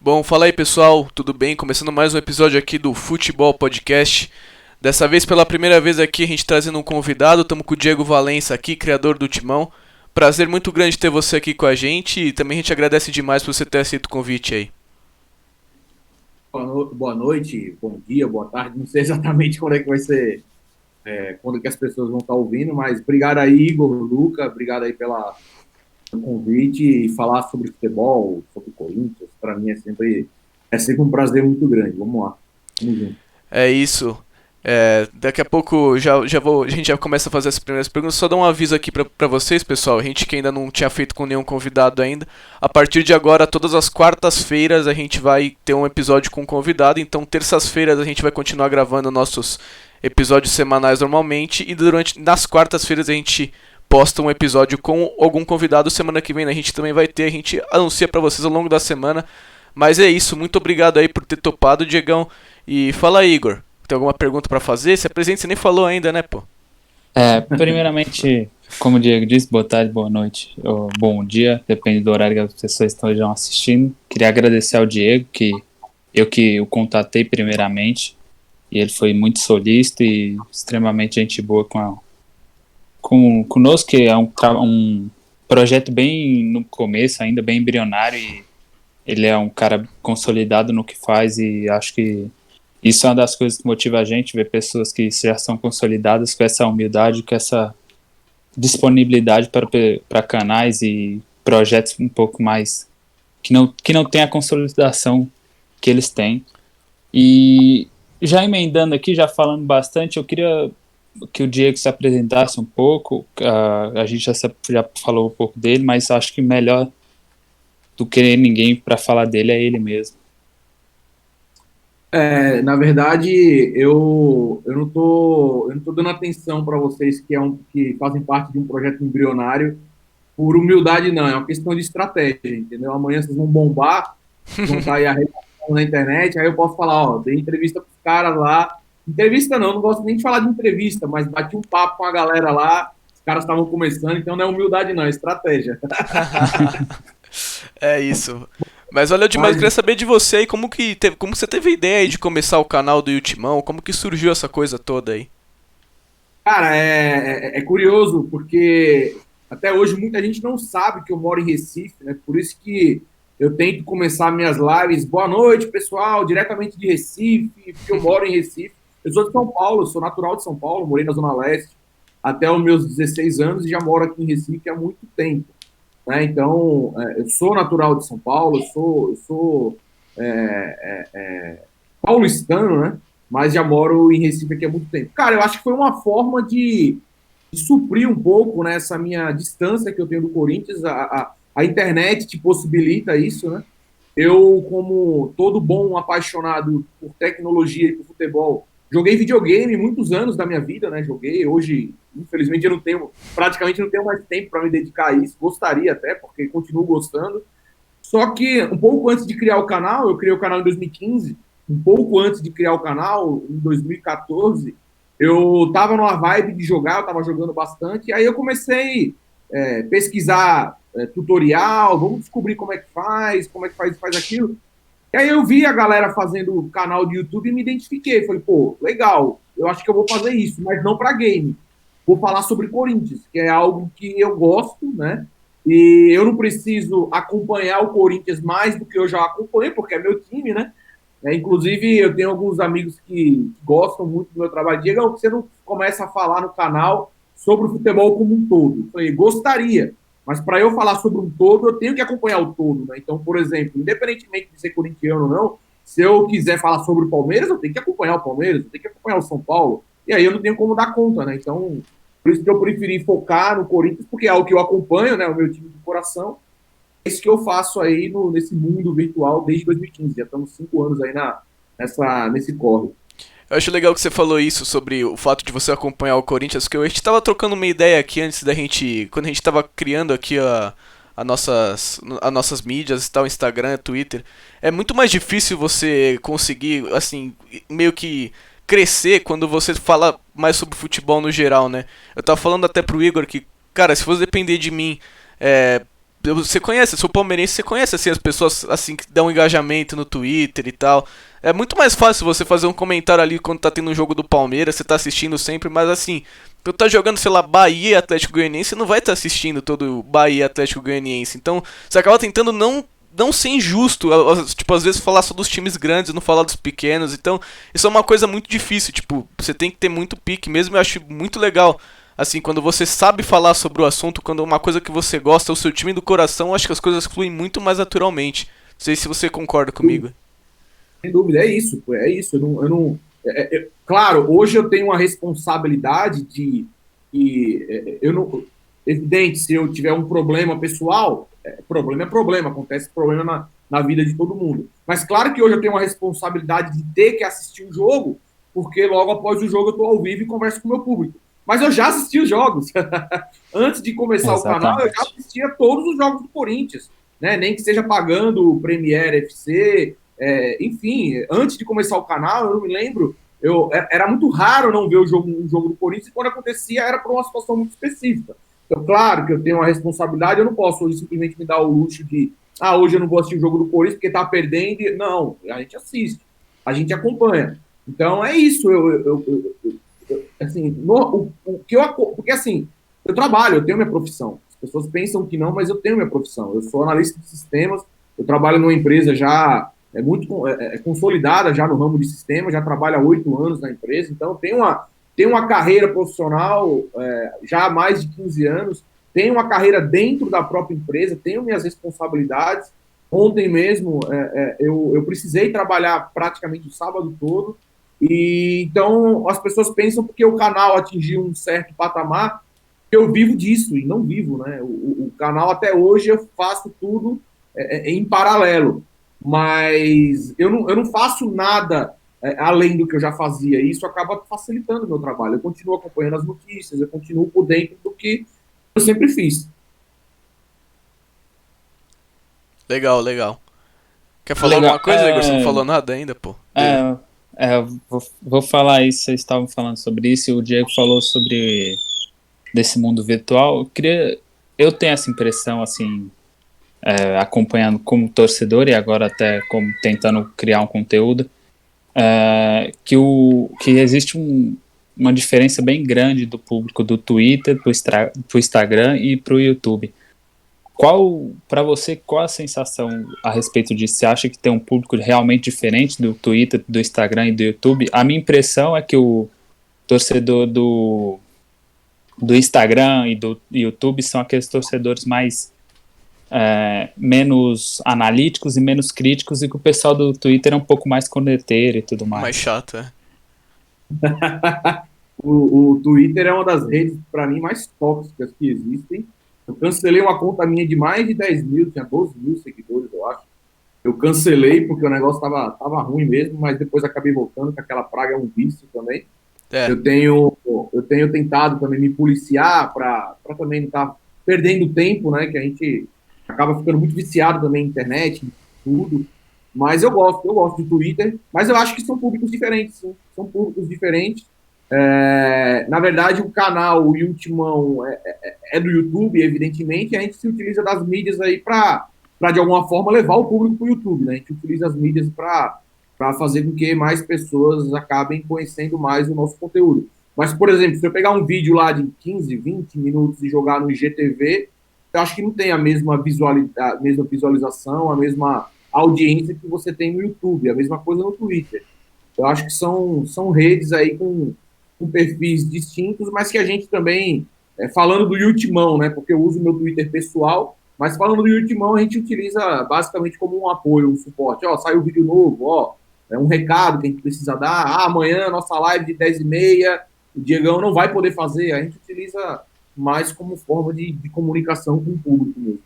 Bom, fala aí pessoal, tudo bem? Começando mais um episódio aqui do Futebol Podcast. Dessa vez, pela primeira vez aqui, a gente trazendo um convidado. Estamos com o Diego Valença aqui, criador do Timão. Prazer muito grande ter você aqui com a gente e também a gente agradece demais por você ter aceito o convite aí. Boa noite, bom dia, boa tarde. Não sei exatamente quando é que vai ser, quando é que as pessoas vão estar ouvindo, mas obrigado aí, Igor, Luca, obrigado aí pelo convite e falar sobre futebol, sobre o Corinthians. Para mim é sempre um prazer muito grande. Vamos lá, vamos junto. É isso. Daqui a pouco a gente já começa a fazer as primeiras perguntas. Só dar um aviso aqui pra vocês, pessoal. A gente que ainda não tinha feito com nenhum convidado ainda. A partir de agora, todas as quartas-feiras a gente vai ter um episódio com convidado. Então, terças-feiras a gente vai continuar gravando nossos episódios semanais normalmente. E nas quartas-feiras a gente posta um episódio com algum convidado. Semana que vem a gente também vai ter. A gente anuncia pra vocês ao longo da semana. Mas é isso. Muito obrigado aí por ter topado, Diegão. E fala aí, Igor. Tem alguma pergunta pra fazer? Se apresente, você nem falou ainda, né, pô? Primeiramente, como o Diego disse, boa tarde, boa noite, ou bom dia, depende do horário que as pessoas estão assistindo. Queria agradecer ao Diego, que o contatei primeiramente, e ele foi muito solícito e extremamente gente boa conosco, que é um projeto bem no começo, ainda bem embrionário, e ele é um cara consolidado no que faz, e acho que isso é uma das coisas que motiva a gente, ver pessoas que já são consolidadas com essa humildade, com essa disponibilidade para canais e projetos um pouco mais que não tem a consolidação que eles têm. E já emendando aqui, já falando bastante, eu queria que o Diego se apresentasse um pouco. A gente já falou um pouco dele, mas acho que melhor do que ninguém para falar dele é ele mesmo. Na verdade, eu não tô dando atenção para vocês que fazem parte de um projeto embrionário por humildade, não. É uma questão de estratégia, entendeu? Amanhã vocês vão bombar, vocês vão estar aí arrebentando na internet, aí eu posso falar, ó, dei entrevista pros caras lá. Entrevista não gosto nem de falar de entrevista, mas bati um papo com a galera lá, os caras estavam começando, então não é humildade não, é estratégia. É isso. Mas valeu demais, eu Mas, queria saber de você aí, como você teve a ideia aí de começar o canal do Yutimão, como que surgiu essa coisa toda aí? cara, é curioso, porque até hoje muita gente não sabe que eu moro em Recife, né? Por isso que eu tento começar minhas lives. Boa noite, pessoal, diretamente de Recife, porque eu moro em Recife. Eu sou de São Paulo, eu sou natural de São Paulo, morei na Zona Leste até os meus 16 anos e já moro aqui em Recife há muito tempo, né? Então, eu sou natural de São Paulo, eu sou paulistano, né? Mas já moro em Recife aqui há muito tempo. Cara, eu acho que foi uma forma de suprir um pouco, né, essa minha distância que eu tenho do Corinthians. A internet te possibilita isso, né? Eu, como todo bom apaixonado por tecnologia e por futebol, joguei videogame muitos anos da minha vida, né? Joguei. Hoje, infelizmente, eu não tenho, praticamente não tenho mais tempo para me dedicar a isso. Gostaria até, porque continuo gostando. Só que um pouco antes de criar o canal, eu criei o canal em 2015. Um pouco antes de criar o canal, em 2014, eu estava numa vibe de jogar, eu estava jogando bastante, e aí eu comecei pesquisar tutorial, vamos descobrir como é que faz aquilo. E aí eu vi a galera fazendo canal de YouTube e me identifiquei. Falei, pô, legal, eu acho que eu vou fazer isso, mas não para game. Vou falar sobre Corinthians, que é algo que eu gosto, né? E eu não preciso acompanhar o Corinthians mais do que eu já acompanho, porque é meu time, né? Inclusive, eu tenho alguns amigos que gostam muito do meu trabalho. Diego, você não começa a falar no canal sobre o futebol como um todo? Eu falei, gostaria, mas para eu falar sobre um todo, eu tenho que acompanhar o todo, né? Então, por exemplo, independentemente de ser corintiano ou não, se eu quiser falar sobre o Palmeiras, eu tenho que acompanhar o Palmeiras, eu tenho que acompanhar o São Paulo, e aí eu não tenho como dar conta, né? Então, por isso que eu preferi focar no Corinthians, porque é algo que eu acompanho, né? O meu time de coração. É isso que eu faço aí nesse mundo virtual desde 2015. Já estamos 5 anos aí nesse corre. Eu acho legal que você falou isso sobre o fato de você acompanhar o Corinthians, que a gente tava trocando uma ideia aqui antes da gente, quando a gente tava criando aqui as nossas mídias e tal, Instagram, Twitter. É muito mais difícil você conseguir, assim, meio que crescer quando você fala mais sobre futebol no geral, né? Eu tava falando até pro Igor que, cara, se fosse depender de mim, você conhece, eu sou palmeirense, você conhece assim as pessoas assim que dão engajamento no Twitter e tal. É muito mais fácil você fazer um comentário ali quando tá tendo um jogo do Palmeiras, você tá assistindo sempre, mas assim, tu tá jogando, sei lá, Bahia e Atlético Goianiense, você não vai estar assistindo todo o Bahia e Atlético Goianiense. Então, você acaba tentando não ser injusto, tipo, às vezes falar só dos times grandes, não falar dos pequenos. Então, isso é uma coisa muito difícil, tipo, você tem que ter muito pique mesmo, eu acho muito legal. Assim, quando você sabe falar sobre o assunto, quando é uma coisa que você gosta, é o seu time do coração, eu acho que as coisas fluem muito mais naturalmente. Não sei se você concorda comigo. Sem dúvida, é isso, pô, é isso. Claro, hoje eu tenho uma responsabilidade eu não, evidente, se eu tiver um problema pessoal, problema é problema, acontece problema na vida de todo mundo. Mas claro que hoje eu tenho uma responsabilidade de ter que assistir o jogo, porque logo após o jogo eu estou ao vivo e converso com o meu público. Mas eu já assisti os jogos. Antes de começar o canal, eu já assistia todos os jogos do Corinthians, né? Nem que seja pagando o Premiere FC, enfim, antes de começar o canal, eu não me lembro, era muito raro não ver um jogo do Corinthians, e quando acontecia era por uma situação muito específica. Então, claro que eu tenho uma responsabilidade, eu não posso hoje simplesmente me dar o luxo de hoje eu não vou assistir o jogo do Corinthians porque tá perdendo. Não, a gente assiste, a gente acompanha. Então, é isso. Assim, porque assim, eu trabalho, eu tenho minha profissão. As pessoas pensam que não, mas eu tenho minha profissão. Eu sou analista de sistemas, eu trabalho numa empresa já muito consolidada já no ramo de sistemas, já trabalho há 8 anos na empresa, então tenho uma carreira profissional já há mais de 15 anos, tenho uma carreira dentro da própria empresa, tenho minhas responsabilidades. Ontem mesmo eu precisei trabalhar praticamente o sábado todo, e então as pessoas pensam porque o canal atingiu um certo patamar, que eu vivo disso, e não vivo, né? O canal até hoje eu faço tudo em paralelo, mas eu não faço nada além do que eu já fazia, e isso acaba facilitando o meu trabalho. Eu continuo acompanhando as notícias, eu continuo por dentro do que eu sempre fiz. Legal, legal. Quer falar alguma coisa, Igor? Você não falou nada ainda, pô? Vou falar isso, vocês estavam falando sobre isso, e o Diego falou sobre desse mundo virtual. Eu tenho essa impressão, assim, acompanhando como torcedor e agora até como tentando criar um conteúdo, que existe uma diferença bem grande do público do Twitter pro Instagram e pro YouTube. Para você, qual a sensação a respeito disso? Você acha que tem um público realmente diferente do Twitter, do Instagram e do YouTube? A minha impressão é que o torcedor do Instagram e do YouTube são aqueles torcedores mais menos analíticos e menos críticos, e que o pessoal do Twitter é um pouco mais corneteiro e tudo mais. Mais chato, o Twitter é uma das redes, para mim, mais tóxicas que existem. Eu cancelei uma conta minha de mais de 10 mil, tinha 12 mil seguidores, eu acho. Eu cancelei porque o negócio tava ruim mesmo, mas depois acabei voltando, que aquela praga é um vício também. Eu tenho tentado também me policiar para também não estar perdendo tempo, né? Que a gente acaba ficando muito viciado também na internet, em tudo. Mas eu gosto de Twitter, mas eu acho que são públicos diferentes, sim. São públicos diferentes. Na verdade, o canal, o Ultimão, é do YouTube, evidentemente, e a gente se utiliza das mídias aí para de alguma forma, levar o público para o YouTube, né? A gente utiliza as mídias para fazer com que mais pessoas acabem conhecendo mais o nosso conteúdo. Mas, por exemplo, se eu pegar um vídeo lá de 15, 20 minutos e jogar no IGTV, eu acho que não tem a mesma visualização, a mesma audiência que você tem no YouTube, a mesma coisa no Twitter. Eu acho que são redes aí com perfis distintos, mas que a gente também, falando do Ultimão, né, porque eu uso o meu Twitter pessoal, mas falando do Ultimão, a gente utiliza basicamente como um apoio, um suporte. Saiu um vídeo novo, um recado que a gente precisa dar. Amanhã, nossa live de 10h30, o Diegão não vai poder fazer. A gente utiliza mais como forma de comunicação com o público mesmo.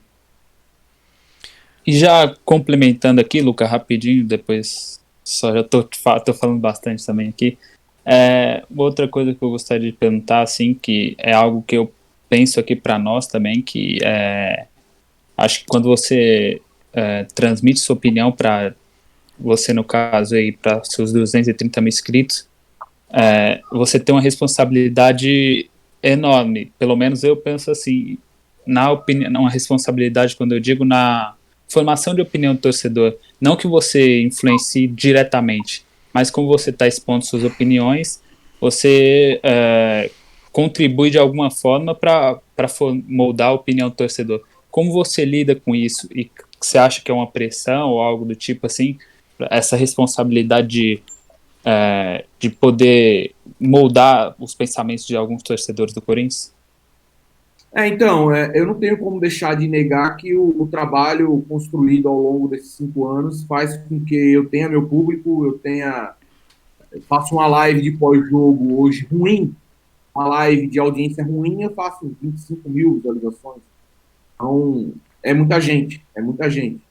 E já complementando aqui, Luca, rapidinho, depois só já tô falando bastante também aqui. Outra coisa que eu gostaria de perguntar, assim, que é algo que eu penso aqui para nós também, que acho que quando você transmite sua opinião para você, no caso, aí, para seus 230 mil inscritos, você tem uma responsabilidade enorme. Pelo menos eu penso assim. na opinião, uma responsabilidade, quando eu digo na formação de opinião do torcedor, não que você influencie diretamente, mas como você está expondo suas opiniões, você contribui de alguma forma para moldar a opinião do torcedor. Como você lida com isso? E você acha que é uma pressão ou algo do tipo assim? Essa responsabilidade de poder moldar os pensamentos de alguns torcedores do Corinthians? Então, eu não tenho como deixar de negar que o trabalho construído ao longo desses 5 anos faz com que eu tenha meu público, eu faço uma live de pós-jogo hoje ruim, uma live de audiência ruim, eu faço 25 mil visualizações. Então, é muita gente, é muita gente.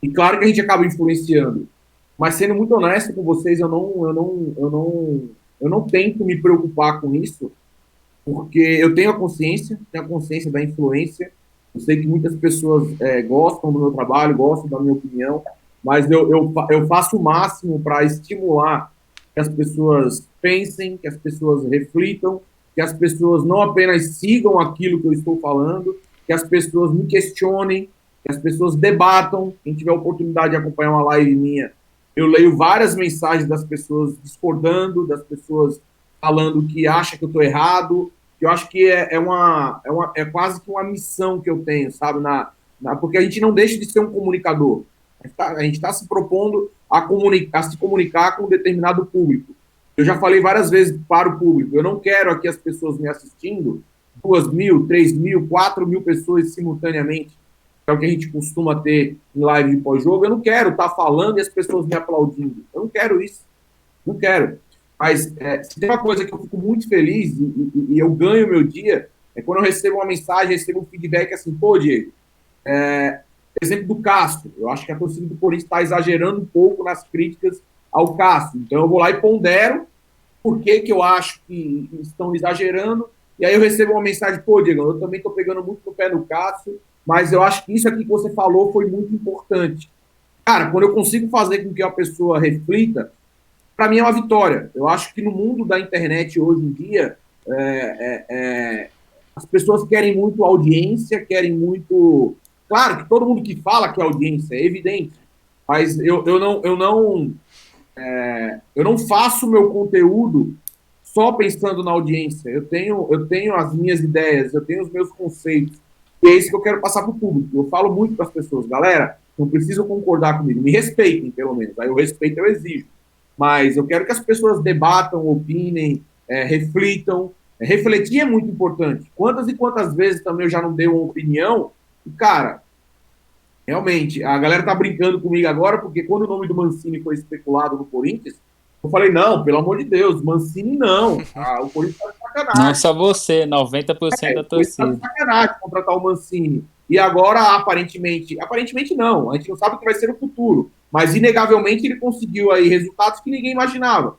E claro que a gente acaba influenciando, mas sendo muito honesto com vocês, eu não tento me preocupar com isso, porque eu tenho a consciência da influência. Eu sei que muitas pessoas gostam do meu trabalho, gostam da minha opinião, mas eu faço o máximo para estimular que as pessoas pensem, que as pessoas reflitam, que as pessoas não apenas sigam aquilo que eu estou falando, que as pessoas me questionem, que as pessoas debatam. Quem tiver a oportunidade de acompanhar uma live minha, eu leio várias mensagens das pessoas discordando, das pessoas falando que acha que eu estou errado, que eu acho que é quase que uma missão que eu tenho, sabe? Porque a gente não deixa de ser um comunicador. A gente está se propondo a se comunicar com um determinado público. Eu já falei várias vezes para o público, eu não quero aqui as pessoas me assistindo, 2.000, 3.000, 4.000 pessoas simultaneamente, que é o que a gente costuma ter em live de pós-jogo. Eu não quero estar falando e as pessoas me aplaudindo. Eu não quero isso. Não quero. Mas se tem uma coisa que eu fico muito feliz e eu ganho meu dia, é quando eu recebo uma mensagem, recebo um feedback assim, pô, Diego, exemplo do Cássio, eu acho que a torcida do Corinthians está exagerando um pouco nas críticas ao Cássio, então eu vou lá e pondero por que eu acho que estão exagerando, e aí eu recebo uma mensagem, pô, Diego, eu também estou pegando muito no pé do Cássio, mas eu acho que isso aqui que você falou foi muito importante. Cara, quando eu consigo fazer com que a pessoa reflita, para mim é uma vitória. Eu acho que no mundo da internet hoje em dia, as pessoas querem muito audiência, querem muito... Claro que todo mundo que fala que é audiência, é evidente, mas eu não faço meu conteúdo só pensando na audiência. Eu tenho as minhas ideias, eu tenho os meus conceitos, e é isso que eu quero passar para o público. Eu falo muito para as pessoas, galera, não precisam concordar comigo, me respeitem, pelo menos. Aí o respeito eu exijo. Mas eu quero que as pessoas debatam, opinem, reflitam. Refletir é muito importante. Quantas e quantas vezes também eu já não dei uma opinião e, cara, realmente, a galera tá brincando comigo agora, porque quando o nome do Mancini foi especulado no Corinthians, eu falei, não, pelo amor de Deus, Mancini não. O Corinthians tá de sacanagem. Não só você, 90% da torcida. Tá de sacanagem contratar o Mancini. E agora, aparentemente não, a gente não sabe o que vai ser no futuro, mas inegavelmente ele conseguiu aí resultados que ninguém imaginava.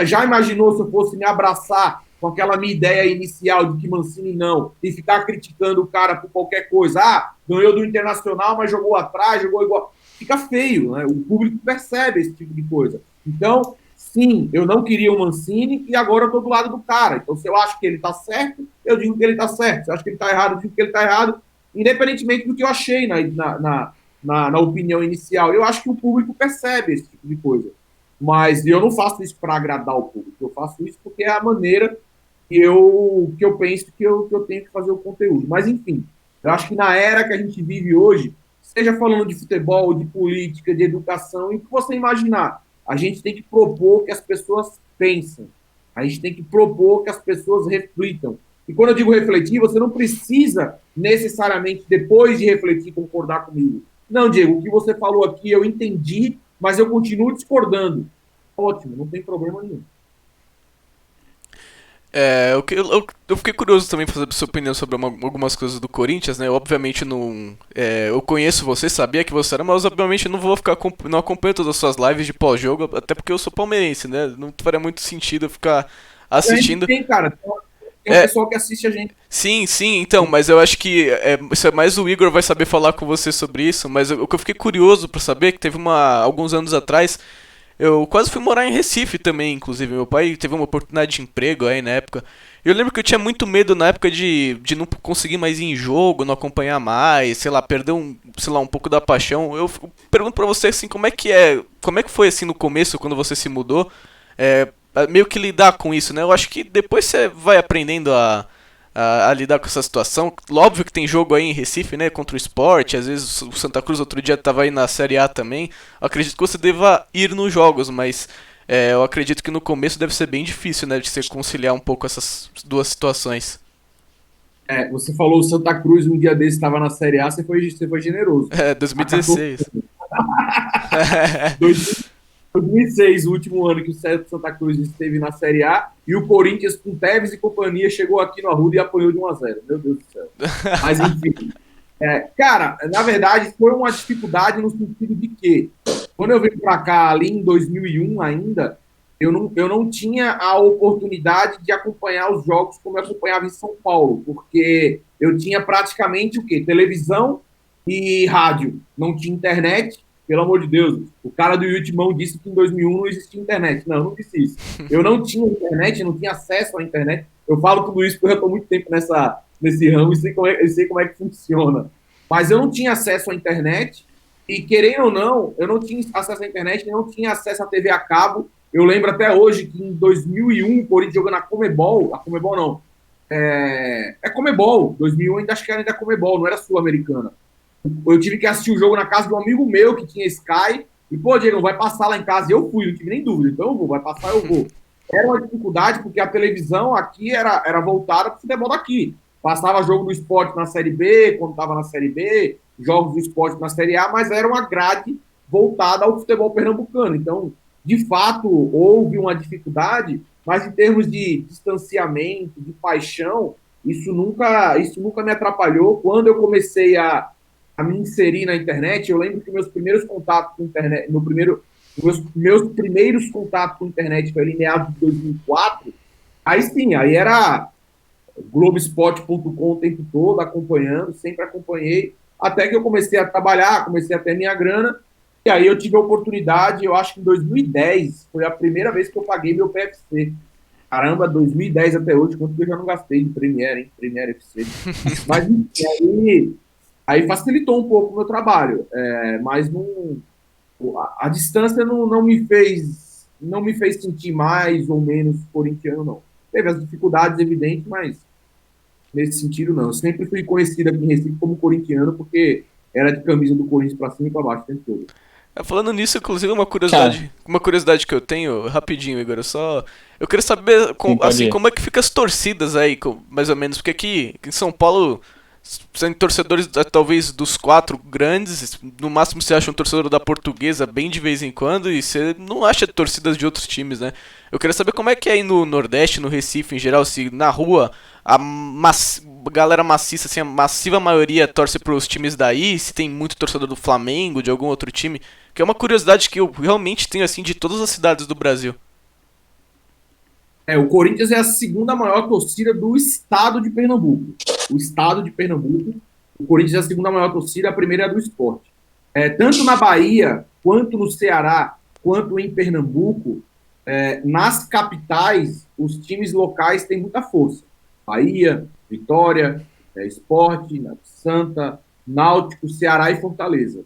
Já imaginou se eu fosse me abraçar com aquela minha ideia inicial de que Mancini não, e ficar criticando o cara por qualquer coisa? Ganhou do Internacional, mas jogou atrás, jogou igual. Fica feio, né? O público percebe esse tipo de coisa. Então, sim, eu não queria o Mancini e agora eu tô do lado do cara. Então, se eu acho que ele tá certo, eu digo que ele tá certo. Se eu acho que ele tá errado, eu digo que ele tá errado, independentemente do que eu achei na opinião inicial. Eu acho que o público percebe esse tipo de coisa. Mas eu não faço isso para agradar o público. Eu faço isso porque é a maneira que eu penso que eu tenho que fazer o conteúdo. Mas, enfim, eu acho que na era que a gente vive hoje, seja falando de futebol, de política, de educação, e o que você imaginar, a gente tem que propor que as pessoas pensem. A gente tem que propor que as pessoas reflitam. E quando eu digo refletir, você não precisa necessariamente, depois de refletir, concordar comigo. Não, Diego, o que você falou aqui eu entendi, mas eu continuo discordando. Ótimo, não tem problema nenhum. Eu fiquei curioso também pra saber a sua opinião sobre algumas coisas do Corinthians, né? Eu, obviamente não. Eu conheço você, sabia que você era, mas obviamente não vou ficar. Não acompanho todas as suas lives de pós-jogo, até porque eu sou palmeirense, né? Não faria muito sentido eu ficar assistindo. Tem, cara. Tem um pessoal que assiste a gente. Sim, então, mas eu acho que isso é mais o Igor vai saber falar com você sobre isso, mas o que eu fiquei curioso pra saber é que teve alguns anos atrás, eu quase fui morar em Recife também, inclusive, meu pai teve uma oportunidade de emprego aí na época, Eu lembro que eu tinha muito medo na época de não conseguir mais ir em jogo, não acompanhar mais, sei lá, perder sei lá, um pouco da paixão. Eu pergunto pra você assim, como é que foi assim no começo, quando você se mudou, meio que lidar com isso, né? Eu acho que depois você vai aprendendo a lidar com essa situação. Óbvio que tem jogo aí em Recife, né, contra o Sport, às vezes o Santa Cruz outro dia tava aí na Série A também. Eu acredito que você deva ir nos jogos, mas eu acredito que no começo deve ser bem difícil, né, de você conciliar um pouco essas duas situações. Você falou o Santa Cruz um dia desse estava na Série A, você foi generoso. É, Acatou 2016. 2006, o último ano que o Santa Cruz esteve na Série A, e o Corinthians, com Tevez e companhia, chegou aqui no Arruda e apanhou de 1-0. Meu Deus do céu. Mas, enfim. Cara, na verdade, foi uma dificuldade no sentido de que, quando eu vim para cá, ali em 2001 ainda, eu não tinha a oportunidade de acompanhar os jogos como eu acompanhava em São Paulo, porque eu tinha praticamente o quê? Televisão e rádio. Não tinha internet. Pelo amor de Deus, o cara do Yutimão disse que em 2001 não existia internet. Não, não disse isso. Eu não tinha internet, não tinha acesso à internet. Eu falo tudo isso porque eu já estou muito tempo nesse ramo e sei como é que funciona. Mas eu não tinha acesso à internet e, querendo ou não, eu não tinha acesso à internet, não tinha acesso à TV a cabo. Eu lembro até hoje que em 2001 o Corinthians jogando a Comebol não, Comebol, 2001 ainda acho que era ainda Comebol, não era Sul-Americana. Eu tive que assistir o jogo na casa de um amigo meu que tinha Sky. E, pô, Diego, vai passar lá em casa. E eu fui, não tive nem dúvida. Então eu vou, vai passar, eu vou. Era uma dificuldade porque a televisão aqui era voltada para o futebol daqui. Passava jogo do esporte na Série B, quando estava na Série B, jogos do esporte na Série A, mas era uma grade voltada ao futebol pernambucano. Então, de fato, houve uma dificuldade, mas em termos de distanciamento, de paixão, isso nunca me atrapalhou. Quando eu comecei a me inserir na internet, eu lembro que meus primeiros contatos com a internet, meus primeiros contatos com a internet foi ali em meados de 2004, aí sim, aí era Globespot.com o tempo todo, acompanhando, sempre acompanhei, até que eu comecei a trabalhar, comecei a ter minha grana, e aí eu tive a oportunidade, eu acho que em 2010, foi a primeira vez que eu paguei meu PFC. Caramba, 2010 até hoje, quanto que eu já não gastei em Premiere, hein? Premiere FC. Mas aí facilitou um pouco o meu trabalho, mas não, a distância não me fez sentir mais ou menos corintiano, não. Teve as dificuldades, evidentes, mas nesse sentido, não. Eu sempre fui conhecido aqui em Recife como corintiano, porque era de camisa do Corinthians para cima e para baixo o tempo todo. Falando nisso, inclusive, Cara, uma curiosidade que eu tenho, rapidinho, Igor, eu queria saber, sim, pode assim, ir. como é que fica as torcidas aí, mais ou menos, porque aqui em São Paulo são torcedores talvez dos quatro grandes, no máximo você acha um torcedor da Portuguesa bem de vez em quando e você não acha torcidas de outros times, né? Eu queria saber como é que é aí no Nordeste, no Recife em geral, se na rua galera maciça, assim, a massiva maioria torce pros times daí, se tem muito torcedor do Flamengo, de algum outro time, que é uma curiosidade que eu realmente tenho, assim, de todas as cidades do Brasil. O Corinthians é a segunda maior torcida do estado de Pernambuco. O estado de Pernambuco, o Corinthians é a segunda maior torcida, a primeira é a do Sport. Tanto na Bahia, quanto no Ceará, quanto em Pernambuco, nas capitais, os times locais têm muita força. Bahia, Vitória, Sport, Santa, Náutico, Ceará e Fortaleza.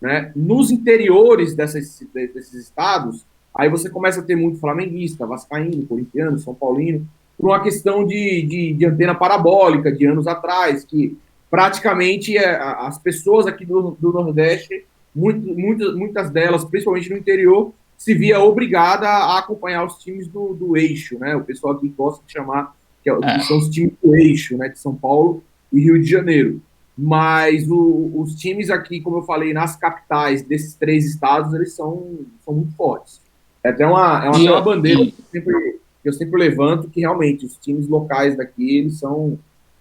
Né? Nos interiores desses estados, aí você começa a ter muito flamenguista, vascaíno, corintiano, são paulino, por uma questão de antena parabólica de anos atrás, que praticamente as pessoas aqui do Nordeste, muitas delas, principalmente no interior, se via obrigada a acompanhar os times do eixo, né? O pessoal aqui gosta de chamar, que É, são os times do eixo, né? De São Paulo e Rio de Janeiro. Mas os times aqui, como eu falei, nas capitais desses três estados, eles são muito fortes. Até uma bandeira e que eu sempre levanto, que realmente os times locais daqui,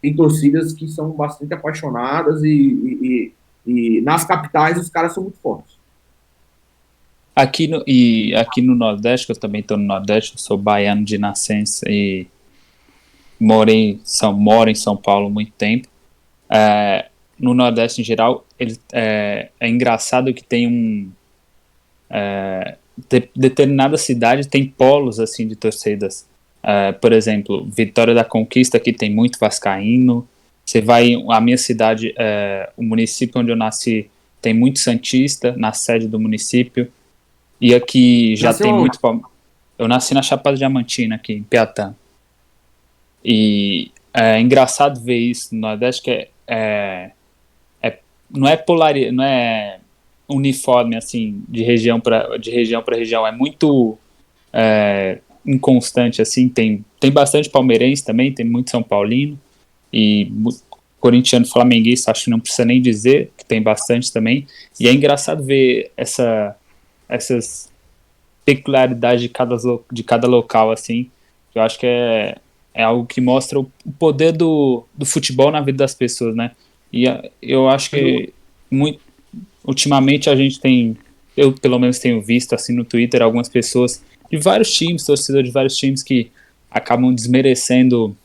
têm torcidas que são bastante apaixonadas e nas capitais os caras são muito fortes. aqui no Nordeste, que eu também estou no Nordeste, eu sou baiano de nascença e moro em São Paulo há muito tempo. No Nordeste em geral, é engraçado que tem determinada cidade tem polos assim de torcidas. Por exemplo, Vitória da Conquista, que tem muito vascaíno. Você vai, a minha cidade, o município onde eu nasci, tem muito santista na sede do município. E aqui já Nasceu tem onde? muito... Eu nasci na Chapada Diamantina, aqui em Piatã. E é engraçado ver isso no Nordeste, que não é não é uniforme, assim, de região para região. É muito inconstante, assim. Tem bastante palmeirense também, tem muito São Paulino. E corintiano, flamenguista, acho que não precisa nem dizer, que tem bastante também. E é engraçado ver essas peculiaridades de cada local, assim. Eu acho que é algo que mostra o poder do futebol na vida das pessoas, né? E eu acho que ultimamente eu pelo menos tenho visto assim no Twitter algumas pessoas de vários times, torcedores de vários times que acabam desmerecendo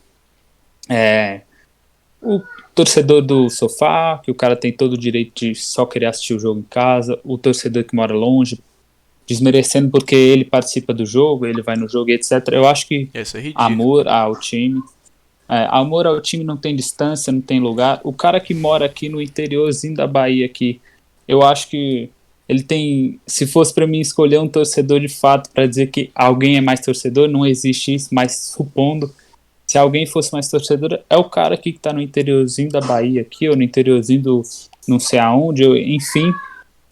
o torcedor do sofá, que o cara tem todo o direito de só querer assistir o jogo em casa, o torcedor que mora longe, desmerecendo porque ele participa do jogo, ele vai no jogo, etc. Eu acho que Isso é ridículo. amor ao time não tem distância, não tem lugar. O cara que mora aqui no interiorzinho da Bahia, aqui, eu acho que ele tem, se fosse para mim escolher um torcedor de fato para dizer que alguém é mais torcedor, não existe isso, mas supondo, se alguém fosse mais torcedor, é o cara aqui que tá no interiorzinho da Bahia aqui, ou no interiorzinho do não sei aonde, enfim.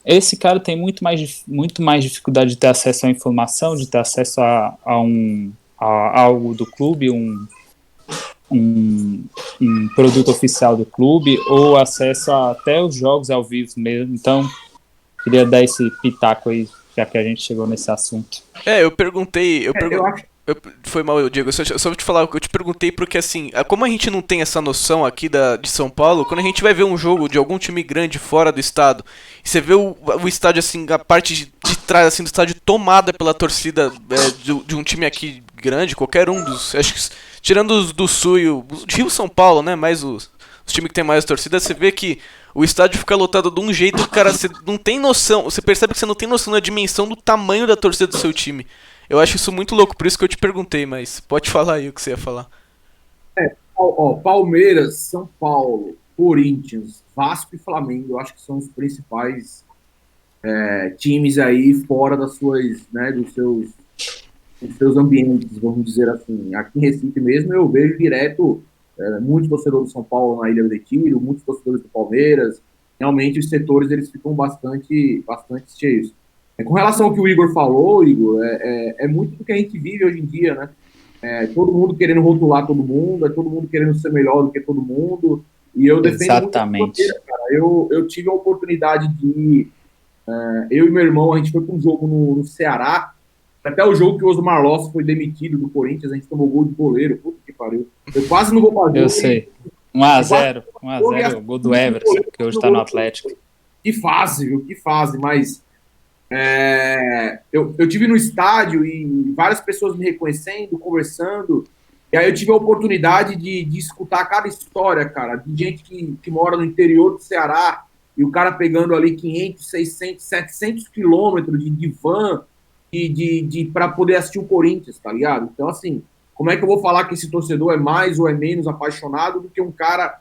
Esse cara tem muito mais dificuldade de ter acesso à informação, de ter acesso a algo do clube, um produto oficial do clube, ou acesso até os jogos ao vivo mesmo. Então, queria dar esse pitaco aí, já que a gente chegou nesse assunto. Eu perguntei. Eu acho. Foi mal, Diego. Eu só vou te falar, eu te perguntei porque, assim, como a gente não tem essa noção aqui de São Paulo, quando a gente vai ver um jogo de algum time grande fora do estado, e você vê o estádio, assim, a parte de trás, assim, do estádio tomada pela torcida de um time aqui grande, qualquer um dos. Acho que, tirando os do Sul e o Rio São Paulo, né? Mais os times que tem mais torcida, você vê que o estádio fica lotado de um jeito, cara, você não tem noção. Você percebe que você não tem noção da dimensão do tamanho da torcida do seu time. Eu acho isso muito louco, por isso que eu te perguntei, mas pode falar aí o que você ia falar. Palmeiras, São Paulo, Corinthians, Vasco e Flamengo, eu acho que são os principais times aí fora das suas, né, dos seus ambientes, vamos dizer assim. Aqui em Recife mesmo eu vejo direto muitos torcedores do São Paulo na Ilha do Retiro, muitos torcedores do Palmeiras. Realmente os setores eles ficam bastante cheios. Com relação ao que o Igor falou, Igor, é muito do que a gente vive hoje em dia, né? Todo mundo querendo rotular todo mundo, todo mundo querendo ser melhor do que todo mundo, e eu defendo Exatamente. muito a bandeira, cara. Eu tive a oportunidade de eu e meu irmão, a gente foi para um jogo no Ceará, até o jogo que o Osmar Loss foi demitido do Corinthians, a gente tomou gol de goleiro, puta que pariu. Eu quase não vou pra jogo. Eu sei. 1x0, o gol do Everson, que hoje tá no Atlético. Que fase, viu? Que fase, mas eu tive no estádio e várias pessoas me reconhecendo, conversando, e aí eu tive a oportunidade de escutar cada história, cara, de gente que mora no interior do Ceará, e o cara pegando ali 500, 600, 700 quilômetros de van para poder assistir o Corinthians, tá ligado? Então, assim, como é que eu vou falar que esse torcedor é mais ou é menos apaixonado do que um cara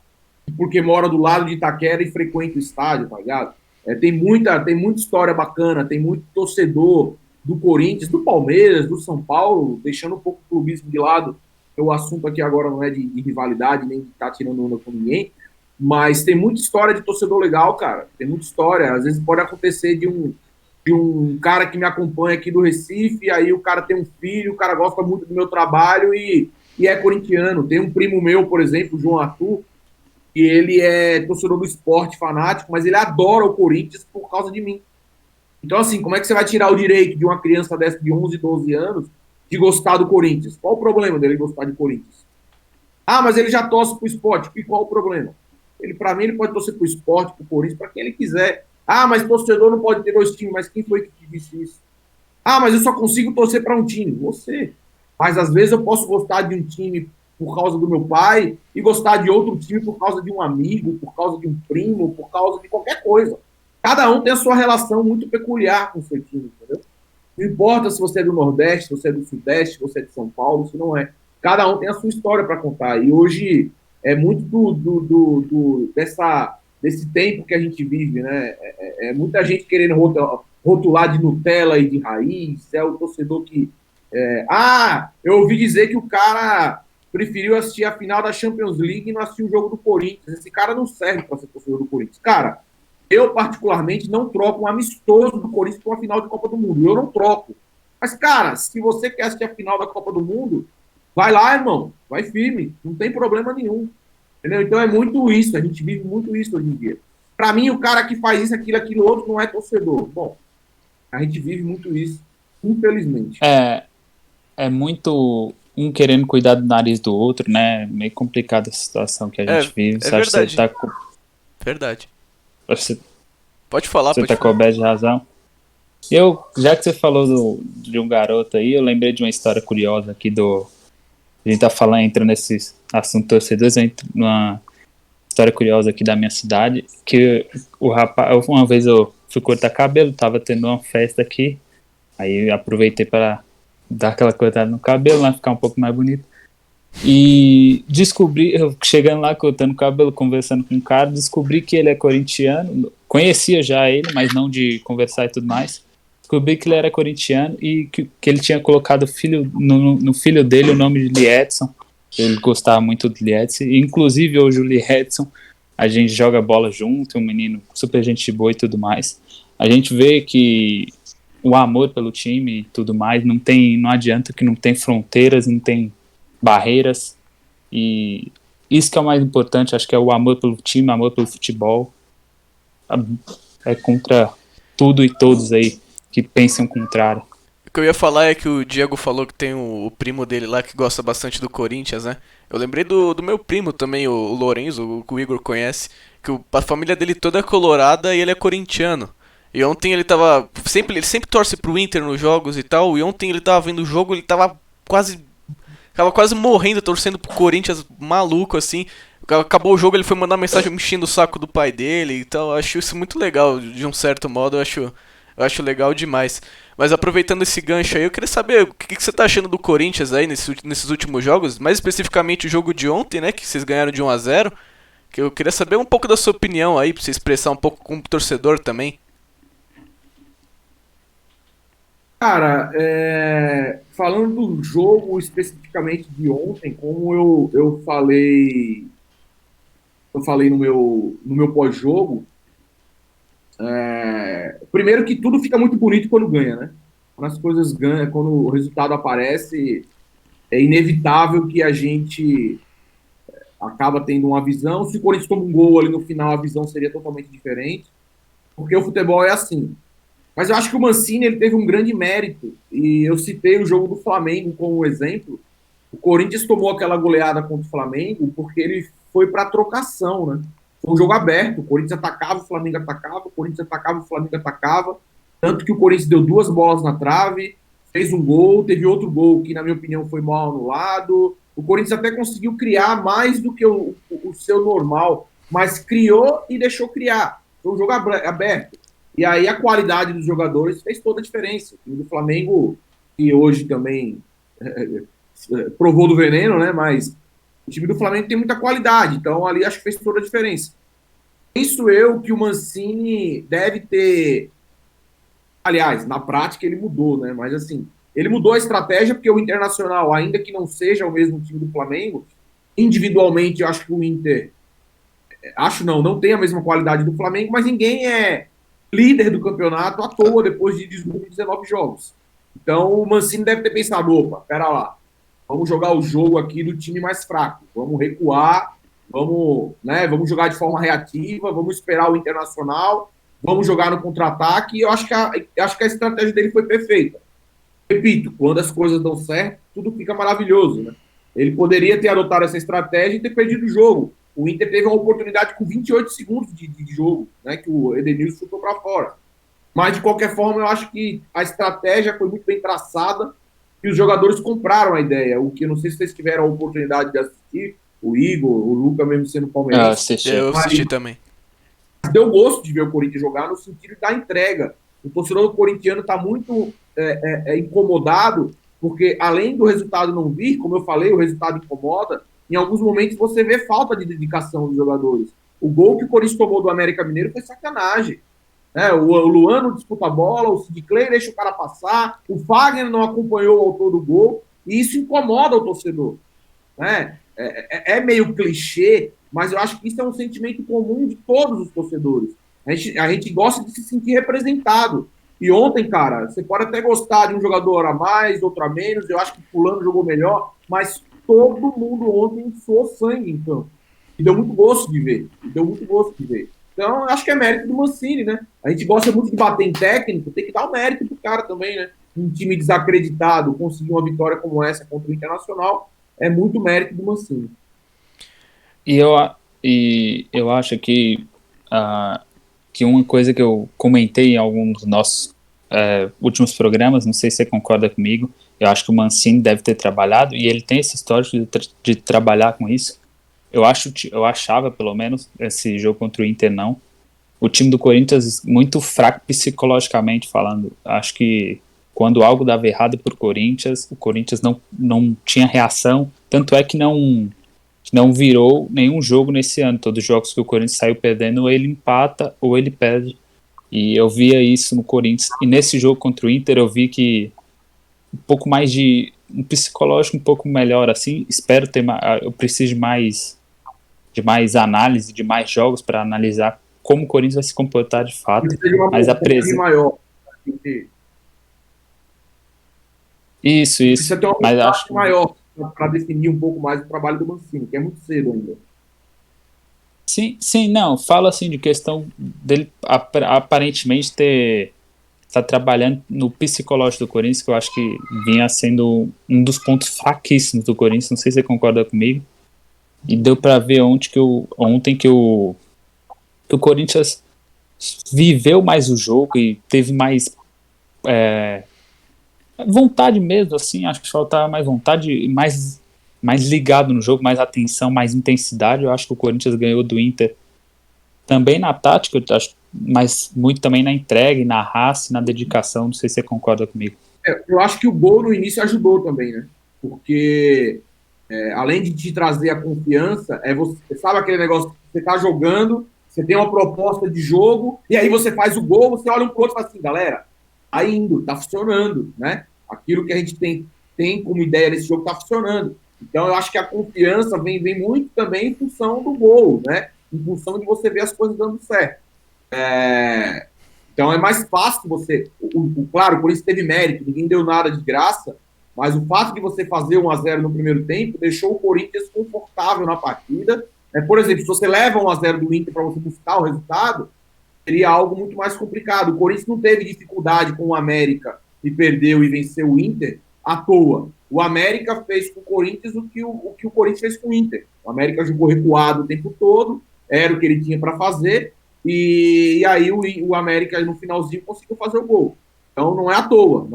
porque mora do lado de Itaquera e frequenta o estádio, tá ligado? Tem muita história bacana, tem muito torcedor do Corinthians, do Palmeiras, do São Paulo, deixando um pouco o clubismo de lado. O assunto aqui agora não é de rivalidade, nem de estar tirando onda com ninguém, mas tem muita história de torcedor legal, cara. Tem muita história. Às vezes pode acontecer de um cara que me acompanha aqui do Recife, aí o cara tem um filho, o cara gosta muito do meu trabalho e é corintiano. Tem um primo meu, por exemplo, o João Arthur, que ele é torcedor do esporte, fanático, mas ele adora o Corinthians por causa de mim. Então, assim, como é que você vai tirar o direito de uma criança dessa de 11, 12 anos de gostar do Corinthians? Qual o problema dele gostar de Corinthians? Ah, mas ele já torce pro esporte. E qual o problema? Para mim, ele pode torcer pro esporte, pro Corinthians, para quem ele quiser. Ah, mas torcedor não pode ter dois times. Mas quem foi que disse isso? Ah, mas eu só consigo torcer para um time. Você. Mas às vezes eu posso gostar de um time por causa do meu pai e gostar de outro time por causa de um amigo, por causa de um primo, por causa de qualquer coisa. Cada um tem a sua relação muito peculiar com o seu time, entendeu? Não importa se você é do Nordeste, se você é do Sudeste, se você é de São Paulo, se não é. Cada um tem a sua história para contar. E hoje é muito desse tempo que a gente vive, né? É muita gente querendo rotular de Nutella e de raiz. É o torcedor que. Eu ouvi dizer que o cara preferiu assistir a final da Champions League e não assistir o jogo do Corinthians. Esse cara não serve para ser torcedor do Corinthians. Cara, eu, particularmente, não troco um amistoso do Corinthians por uma final de Copa do Mundo. Eu não troco. Mas, cara, se você quer assistir a final da Copa do Mundo, vai lá, irmão. Vai firme. Não tem problema nenhum. Entendeu? Então é muito isso. A gente vive muito isso hoje em dia. Para mim, o cara que faz isso, aquilo outro, não é torcedor. Bom, a gente vive muito isso, infelizmente. É muito um querendo cuidar do nariz do outro, né? Meio complicada a situação que a gente vive. É verdade. Você tá com... Verdade. Você Pode falar, você pode tá falar. coberto de razão. Já que você falou de um garoto aí, eu lembrei de uma história curiosa aqui a gente tá falando, entrando nesse assunto torcedores, uma história curiosa aqui da minha cidade, que o rapaz, uma vez eu fui cortar cabelo, tava tendo uma festa aqui, aí eu aproveitei para dar aquela cortada no cabelo, né, ficar um pouco mais bonito. E descobri, eu chegando lá, cortando o cabelo, conversando com o cara, descobri que ele é corintiano, conhecia já ele, mas não de conversar e tudo mais. Descobri que ele era corintiano e que ele tinha colocado no filho dele o nome de Liedson. Ele gostava muito do Liedson, e inclusive hoje o Liedson, a gente joga bola junto, um menino super gente boa e tudo mais. A gente vê que o amor pelo time e tudo mais, não adianta, que não tem fronteiras, não tem barreiras, e isso que é o mais importante, acho que é o amor pelo time, amor pelo futebol, é contra tudo e todos aí que pensam o contrário. O que eu ia falar é que o Diego falou que tem o primo dele lá que gosta bastante do Corinthians, né? Eu lembrei do meu primo também, o Lorenzo, o que o Igor conhece, que a família dele toda é colorada e ele é corintiano. E ontem ele tava. Ele sempre torce pro Inter nos jogos e tal, e ontem ele tava vendo o jogo, ele tava quase. Tava quase morrendo, torcendo pro Corinthians, maluco assim. Acabou o jogo, ele foi mandar mensagem enchendo o saco do pai dele e tal. Eu acho isso muito legal, de um certo modo, eu acho legal demais. Mas aproveitando esse gancho aí, eu queria saber o que você tá achando do Corinthians aí nesses últimos jogos, mais especificamente o jogo de ontem, né, que vocês ganharam de 1-0. Que eu queria saber um pouco da sua opinião aí, pra você expressar um pouco como torcedor também. Cara, falando do jogo especificamente de ontem, como eu falei no meu pós-jogo, primeiro que tudo fica muito bonito quando ganha, né? Quando as coisas ganham, quando o resultado aparece, é inevitável que a gente acaba tendo uma visão. Se o Corinthians toma um gol ali no final, a visão seria totalmente diferente, porque o futebol é assim. Mas eu acho que o Mancini ele teve um grande mérito, e eu citei o jogo do Flamengo como exemplo. O Corinthians tomou aquela goleada contra o Flamengo porque ele foi para trocação, né? Foi um jogo aberto, o Corinthians atacava, o Flamengo atacava, o Corinthians atacava, o Flamengo atacava, tanto que o Corinthians deu 2 bolas na trave, fez um gol, teve outro gol que, na minha opinião, foi mal anulado. O Corinthians até conseguiu criar mais do que o seu normal, mas criou e deixou criar. Foi um jogo aberto. E aí a qualidade dos jogadores fez toda a diferença. O time do Flamengo, que hoje também provou do veneno, né? Mas o time do Flamengo tem muita qualidade, então ali acho que fez toda a diferença. Penso eu que o Mancini deve ter... Aliás, na prática ele mudou, né? Mas assim, ele mudou a estratégia porque o Internacional, ainda que não seja o mesmo time do Flamengo, individualmente eu acho que o Inter... Acho não tem a mesma qualidade do Flamengo, mas ninguém é líder do campeonato à toa depois de 18, 19 jogos. Então o Mancini deve ter pensado, opa, pera lá, vamos jogar o jogo aqui do time mais fraco, vamos recuar, vamos jogar de forma reativa, vamos esperar o Internacional, vamos jogar no contra-ataque, e eu acho que a estratégia dele foi perfeita. Repito, quando as coisas dão certo, tudo fica maravilhoso, né? Ele poderia ter adotado essa estratégia e ter perdido o jogo. O Inter teve uma oportunidade com 28 segundos de jogo, né, que o Edenilson chutou para fora. Mas, de qualquer forma, eu acho que a estratégia foi muito bem traçada e os jogadores compraram a ideia. O que eu não sei se vocês tiveram a oportunidade de assistir, o Igor, o Luca mesmo sendo palmeirense. Eu assisti também. Deu gosto de ver o Corinthians jogar no sentido da entrega. O torcedor corintiano está muito incomodado, porque além do resultado não vir, como eu falei, o resultado incomoda, em alguns momentos você vê falta de dedicação dos jogadores. O gol que o Corinthians tomou do América Mineiro foi sacanagem. O Luan não disputa a bola, o Sid Clay deixa o cara passar, o Fagner não acompanhou o autor do gol, e isso incomoda o torcedor. Né? É meio clichê, mas eu acho que isso é um sentimento comum de todos os torcedores. A gente gosta de se sentir representado. E ontem, cara, você pode até gostar de um jogador a mais, outro a menos, eu acho que fulano jogou melhor, mas todo mundo ontem suou sangue em campo. E deu muito gosto de ver. Então, eu acho que é mérito do Mancini, né? A gente gosta muito de bater em técnico, tem que dar o mérito pro cara também, né? Um time desacreditado conseguir uma vitória como essa contra o Internacional é muito mérito do Mancini. E eu acho que uma coisa que eu comentei em alguns dos nossos últimos programas, não sei se você concorda comigo, eu acho que o Mancini deve ter trabalhado, e ele tem esse histórico de trabalhar com isso. Eu achava, pelo menos, esse jogo contra o Inter, não. O time do Corinthians muito fraco psicologicamente falando. Acho que quando algo dava errado pro Corinthians, o Corinthians não tinha reação. Tanto é que não virou nenhum jogo nesse ano. Todos os jogos que o Corinthians saiu perdendo, ou ele empata ou ele perde. E eu via isso no Corinthians. E nesse jogo contra o Inter, eu vi que um pouco mais de um psicológico um pouco melhor, assim. Espero ter eu preciso de mais análise, de mais jogos para analisar como o Corinthians vai se comportar de fato. Mas a presença maior. Isso. Precisa ter uma parte maior para definir um pouco mais o trabalho do Mancini, que é muito cedo ainda. Sim, não. Falo assim de questão dele aparentemente tá trabalhando no psicológico do Corinthians, que eu acho que vinha sendo um dos pontos fraquíssimos do Corinthians. Não sei se você concorda comigo. E deu para ver ontem que o Corinthians viveu mais o jogo e teve mais vontade mesmo, assim. Acho que faltava mais vontade, mais ligado no jogo, mais atenção, mais intensidade. Eu acho que o Corinthians ganhou do Inter também na tática, mas muito também na entrega, na raça, na dedicação. Não sei se você concorda comigo. Eu acho que o gol no início ajudou também, né? Porque além de te trazer a confiança, você sabe aquele negócio que você tá jogando, você tem uma proposta de jogo, e aí você faz o gol, você olha um pro outro e fala assim, galera, tá indo, tá funcionando, né? Aquilo que a gente tem como ideia desse jogo tá funcionando. Então eu acho que a confiança vem muito também em função do gol, né? Em função de você ver as coisas dando certo. Então é mais fácil você... Claro, por isso teve mérito, ninguém deu nada de graça, mas o fato de você fazer 1-0 no primeiro tempo deixou o Corinthians confortável na partida. Por exemplo, se você leva 1-0 do Inter para você buscar o resultado, seria algo muito mais complicado. O Corinthians não teve dificuldade com o América e perdeu e venceu o Inter à toa. O América fez com o Corinthians o que o Corinthians fez com o Inter. O América jogou recuado o tempo todo, era o que ele tinha para fazer, e aí o América no finalzinho conseguiu fazer o gol. Então não é à toa.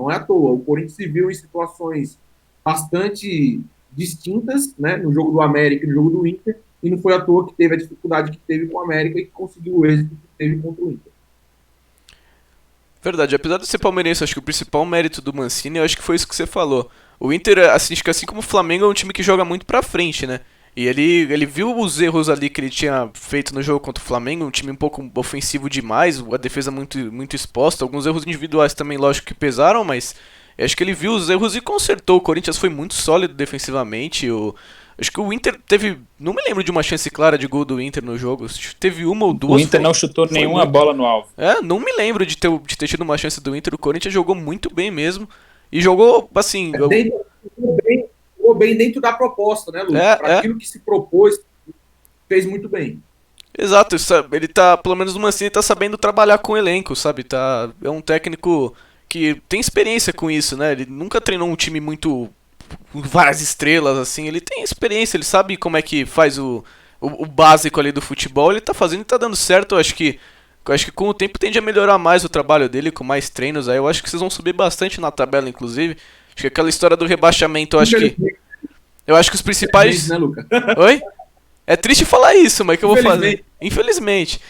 O Corinthians se viu em situações bastante distintas, né, no jogo do América e no jogo do Inter, e não foi à toa que teve a dificuldade que teve com o América e que conseguiu o êxito que teve contra o Inter. Verdade, apesar de ser palmeirense, acho que o principal mérito do Mancini, eu acho que foi isso que você falou. O Inter, assim como o Flamengo, é um time que joga muito pra frente, né? E ele viu os erros ali que ele tinha feito no jogo contra o Flamengo, um time um pouco ofensivo demais, a defesa muito exposta, alguns erros individuais também, lógico que pesaram, mas acho que ele viu os erros e consertou. O Corinthians foi muito sólido defensivamente, acho que o Inter teve, não me lembro de uma chance clara de gol do Inter no jogo, teve uma ou duas. O Inter não chutou nenhuma bola no alvo. Não me lembro de ter tido uma chance do Inter, o Corinthians jogou muito bem mesmo, e jogou, assim... Jogou bem dentro da proposta, né, Lucas? Para aquilo que se propôs, fez muito bem. Exato, ele tá, pelo menos no Mancini, tá sabendo trabalhar com o elenco, sabe? É um técnico que tem experiência com isso, né? Ele nunca treinou um time muito... com várias estrelas, assim. Ele tem experiência, ele sabe como é que faz o básico ali do futebol. Ele tá fazendo e tá dando certo. Eu acho que com o tempo tende a melhorar mais o trabalho dele, com mais treinos. Aí eu acho que vocês vão subir bastante na tabela, inclusive. Acho que aquela história do rebaixamento, eu acho que os principais... Né, Luca? Oi? É triste falar isso, mas o que eu vou fazer? Infelizmente.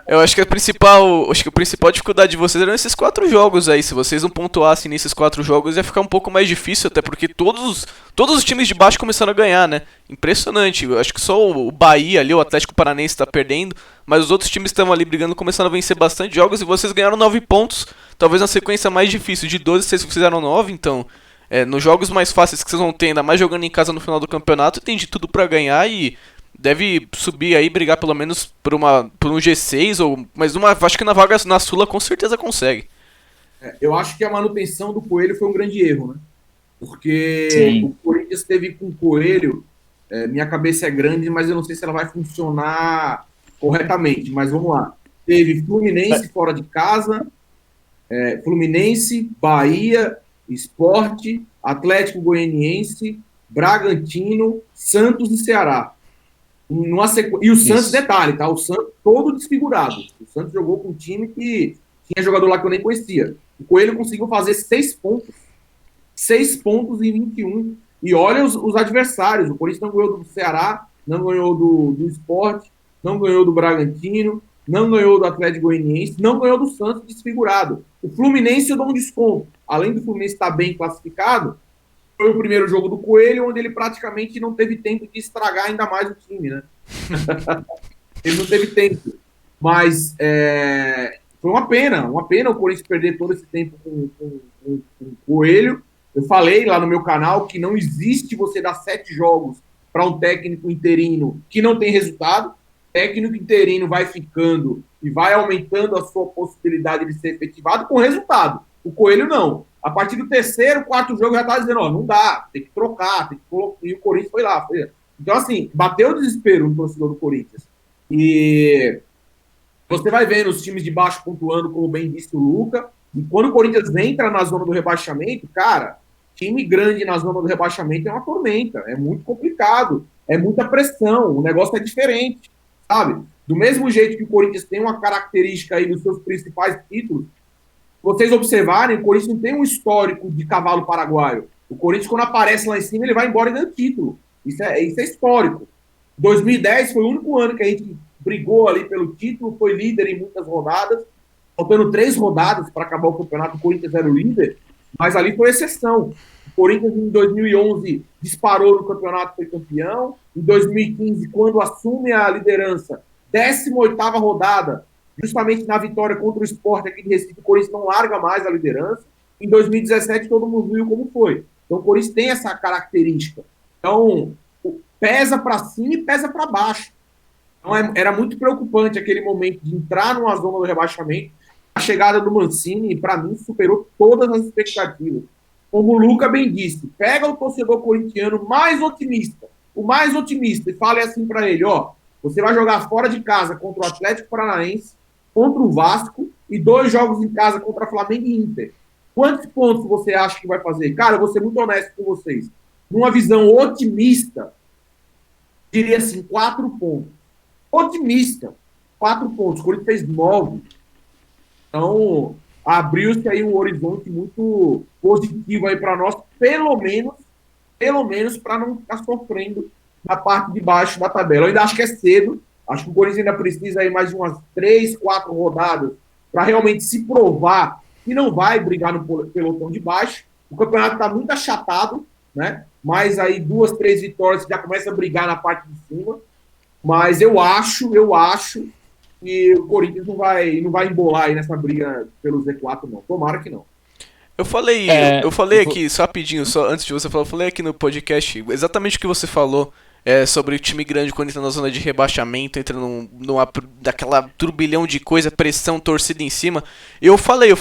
Eu acho que a principal dificuldade de vocês eram esses 4 jogos aí. Se vocês não pontuassem nesses 4 jogos, ia ficar um pouco mais difícil, até porque todos os times de baixo começaram a ganhar, né? Impressionante. Eu acho que só o Bahia ali, o Atlético Paranaense tá perdendo, mas os outros times estavam ali brigando, começando a vencer bastante jogos e vocês ganharam 9 pontos. Talvez na sequência mais difícil de 12, vocês fizeram 9, então nos jogos mais fáceis que vocês vão ter, ainda mais jogando em casa no final do campeonato, tem de tudo pra ganhar e deve subir aí, brigar pelo menos por um G6, mas acho que na vaga na Sula com certeza consegue. Eu acho que a manutenção do Coelho foi um grande erro, né? Porque Sim. o Corinthians teve com o Coelho, minha cabeça é grande, mas eu não sei se ela vai funcionar corretamente, mas vamos lá. Teve Fluminense fora de casa, Fluminense, Bahia, Sport, Atlético Goianiense, Bragantino, Santos e Ceará. E o Santos, detalhe, tá? O Santos todo desfigurado. O Santos jogou com um time que tinha jogador lá que eu nem conhecia. O Coelho conseguiu fazer 6 pontos. 6 pontos em 21. E olha os adversários. O Corinthians não ganhou do Ceará, não ganhou do Sport, não ganhou do Bragantino, não ganhou do Atlético Goianiense, não ganhou do Santos desfigurado. O Fluminense eu dou um desconto. Além do Fluminense estar bem classificado, foi o primeiro jogo do Coelho, onde ele praticamente não teve tempo de estragar ainda mais o time, né? Ele não teve tempo. Mas foi uma pena o Corinthians perder todo esse tempo com o Coelho. Eu falei lá no meu canal que não existe você dar 7 jogos para um técnico interino que não tem resultado. O técnico interino vai ficando e vai aumentando a sua possibilidade de ser efetivado com resultado. O Coelho não. A partir do 3º, 4º jogo já tá dizendo, não dá, tem que trocar, tem que colocar. E o Corinthians foi lá. Então, assim, bateu o desespero no torcedor do Corinthians. E você vai vendo os times de baixo pontuando, como bem disse o Luca, e quando o Corinthians entra na zona do rebaixamento, cara, time grande na zona do rebaixamento é uma tormenta, é muito complicado, é muita pressão, o negócio é diferente, sabe? Do mesmo jeito que o Corinthians tem uma característica aí dos seus principais títulos, vocês observarem, o Corinthians não tem um histórico de cavalo paraguaio. O Corinthians, quando aparece lá em cima, ele vai embora e ganha título. Isso é histórico. 2010 foi o único ano que a gente brigou ali pelo título, foi líder em muitas rodadas, faltando 3 rodadas para acabar o campeonato, o Corinthians era o líder, mas ali foi exceção. O Corinthians, em 2011, disparou no campeonato, foi campeão. Em 2015, quando assume a liderança, 18ª rodada, justamente na vitória contra o Sport aqui de Recife, o Corinthians não larga mais a liderança. Em 2017, todo mundo viu como foi. Então, o Corinthians tem essa característica. Então, pesa para cima e pesa para baixo. Então, era muito preocupante aquele momento de entrar numa zona do rebaixamento. A chegada do Mancini, para mim, superou todas as expectativas. Como o Luca bem disse, pega o torcedor corintiano o mais otimista, e fale assim para ele, você vai jogar fora de casa contra o Atlético Paranaense, contra o Vasco e 2 jogos em casa contra Flamengo e Inter. Quantos pontos você acha que vai fazer? Cara, eu vou ser muito honesto com vocês. Numa visão otimista, diria assim, 4 pontos. Otimista, 4 pontos. O Corinthians fez 9. Então, abriu-se aí um horizonte muito positivo aí para nós, pelo menos para não ficar sofrendo na parte de baixo da tabela. Eu ainda acho que é cedo. Acho que o Corinthians ainda precisa aí mais de umas 3, 4 rodadas para realmente se provar que não vai brigar no pelotão de baixo. O campeonato está muito achatado, né? Mais aí 2, 3 vitórias que já começa a brigar na parte de cima. Mas eu acho que o Corinthians não vai embolar aí nessa briga pelo Z4, não. Tomara que não. Eu falei aqui, só rapidinho, só antes de você falar, eu falei aqui no podcast exatamente o que você falou. Sobre o time grande quando entra na zona de rebaixamento, entra daquela turbilhão de coisa, pressão, torcida em cima. Eu falei,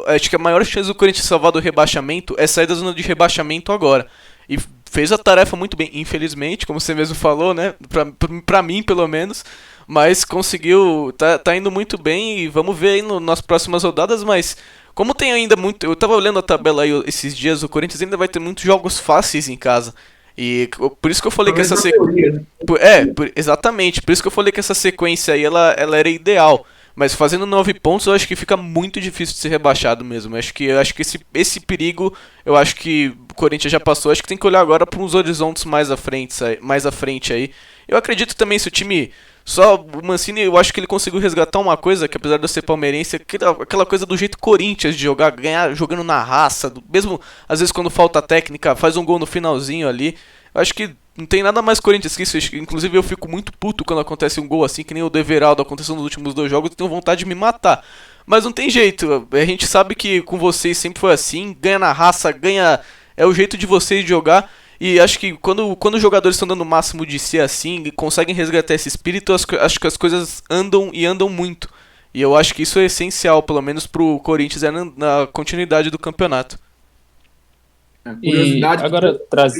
acho que a maior chance do Corinthians salvar do rebaixamento é sair da zona de rebaixamento agora. E fez a tarefa muito bem, infelizmente, como você mesmo falou, né? Pra mim, pelo menos. Mas conseguiu, tá indo muito bem e vamos ver aí nas próximas rodadas, mas como tem ainda muito... Eu tava olhando a tabela aí esses dias, o Corinthians ainda vai ter muitos jogos fáceis em casa. E por isso que eu falei que essa sequência... Exatamente, por isso que eu falei que essa sequência aí, ela era ideal. Mas fazendo 9 pontos, eu acho que fica muito difícil de ser rebaixado mesmo. Eu acho que esse perigo, eu acho que o Corinthians já passou. Acho que tem que olhar agora para uns horizontes mais à frente aí. Eu acredito também se o time só o Mancini, eu acho que ele conseguiu resgatar uma coisa que apesar de eu ser palmeirense, aquela coisa do jeito Corinthians de jogar, ganhar jogando na raça, mesmo às vezes quando falta técnica, faz um gol no finalzinho ali. Eu acho que não tem nada mais Corinthians que isso. Inclusive eu fico muito puto quando acontece um gol assim, que nem o do Everaldo aconteceu nos últimos 2 jogos, eu tenho vontade de me matar. Mas não tem jeito, a gente sabe que com vocês sempre foi assim, ganha na raça, ganha, é o jeito de vocês de jogar. E acho que quando os jogadores estão dando o máximo de si assim, e conseguem resgatar esse espírito, acho que as coisas andam e andam muito. E eu acho que isso é essencial, pelo menos pro Corinthians, na continuidade do campeonato. E Curiosidade agora traz.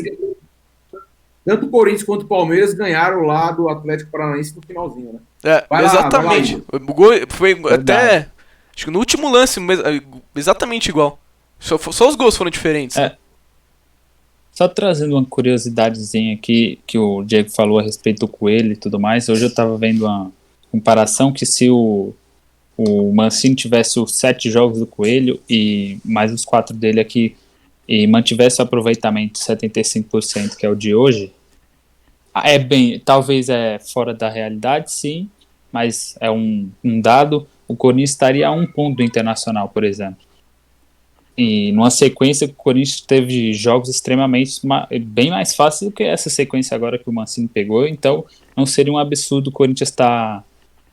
tanto o Corinthians quanto o Palmeiras ganharam lá do Atlético Paranaense no finalzinho, né? Exatamente. Vai lá, O gol foi Verdade. até. Acho que no último lance, exatamente igual. Só os gols foram diferentes. É. Só trazendo uma curiosidadezinha aqui, que o Diego falou a respeito do Coelho e tudo mais. Hoje eu estava vendo uma comparação que se o Mancini tivesse os 7 jogos do Coelho e mais os 4 dele aqui e mantivesse o aproveitamento de 75%, que é o de hoje, talvez é fora da realidade, sim, mas é um dado. O Corinthians estaria a 1 ponto do Internacional, por exemplo. E numa sequência que o Corinthians teve jogos extremamente bem mais fáceis do que essa sequência agora que o Mancini pegou, então não seria um absurdo o Corinthians estar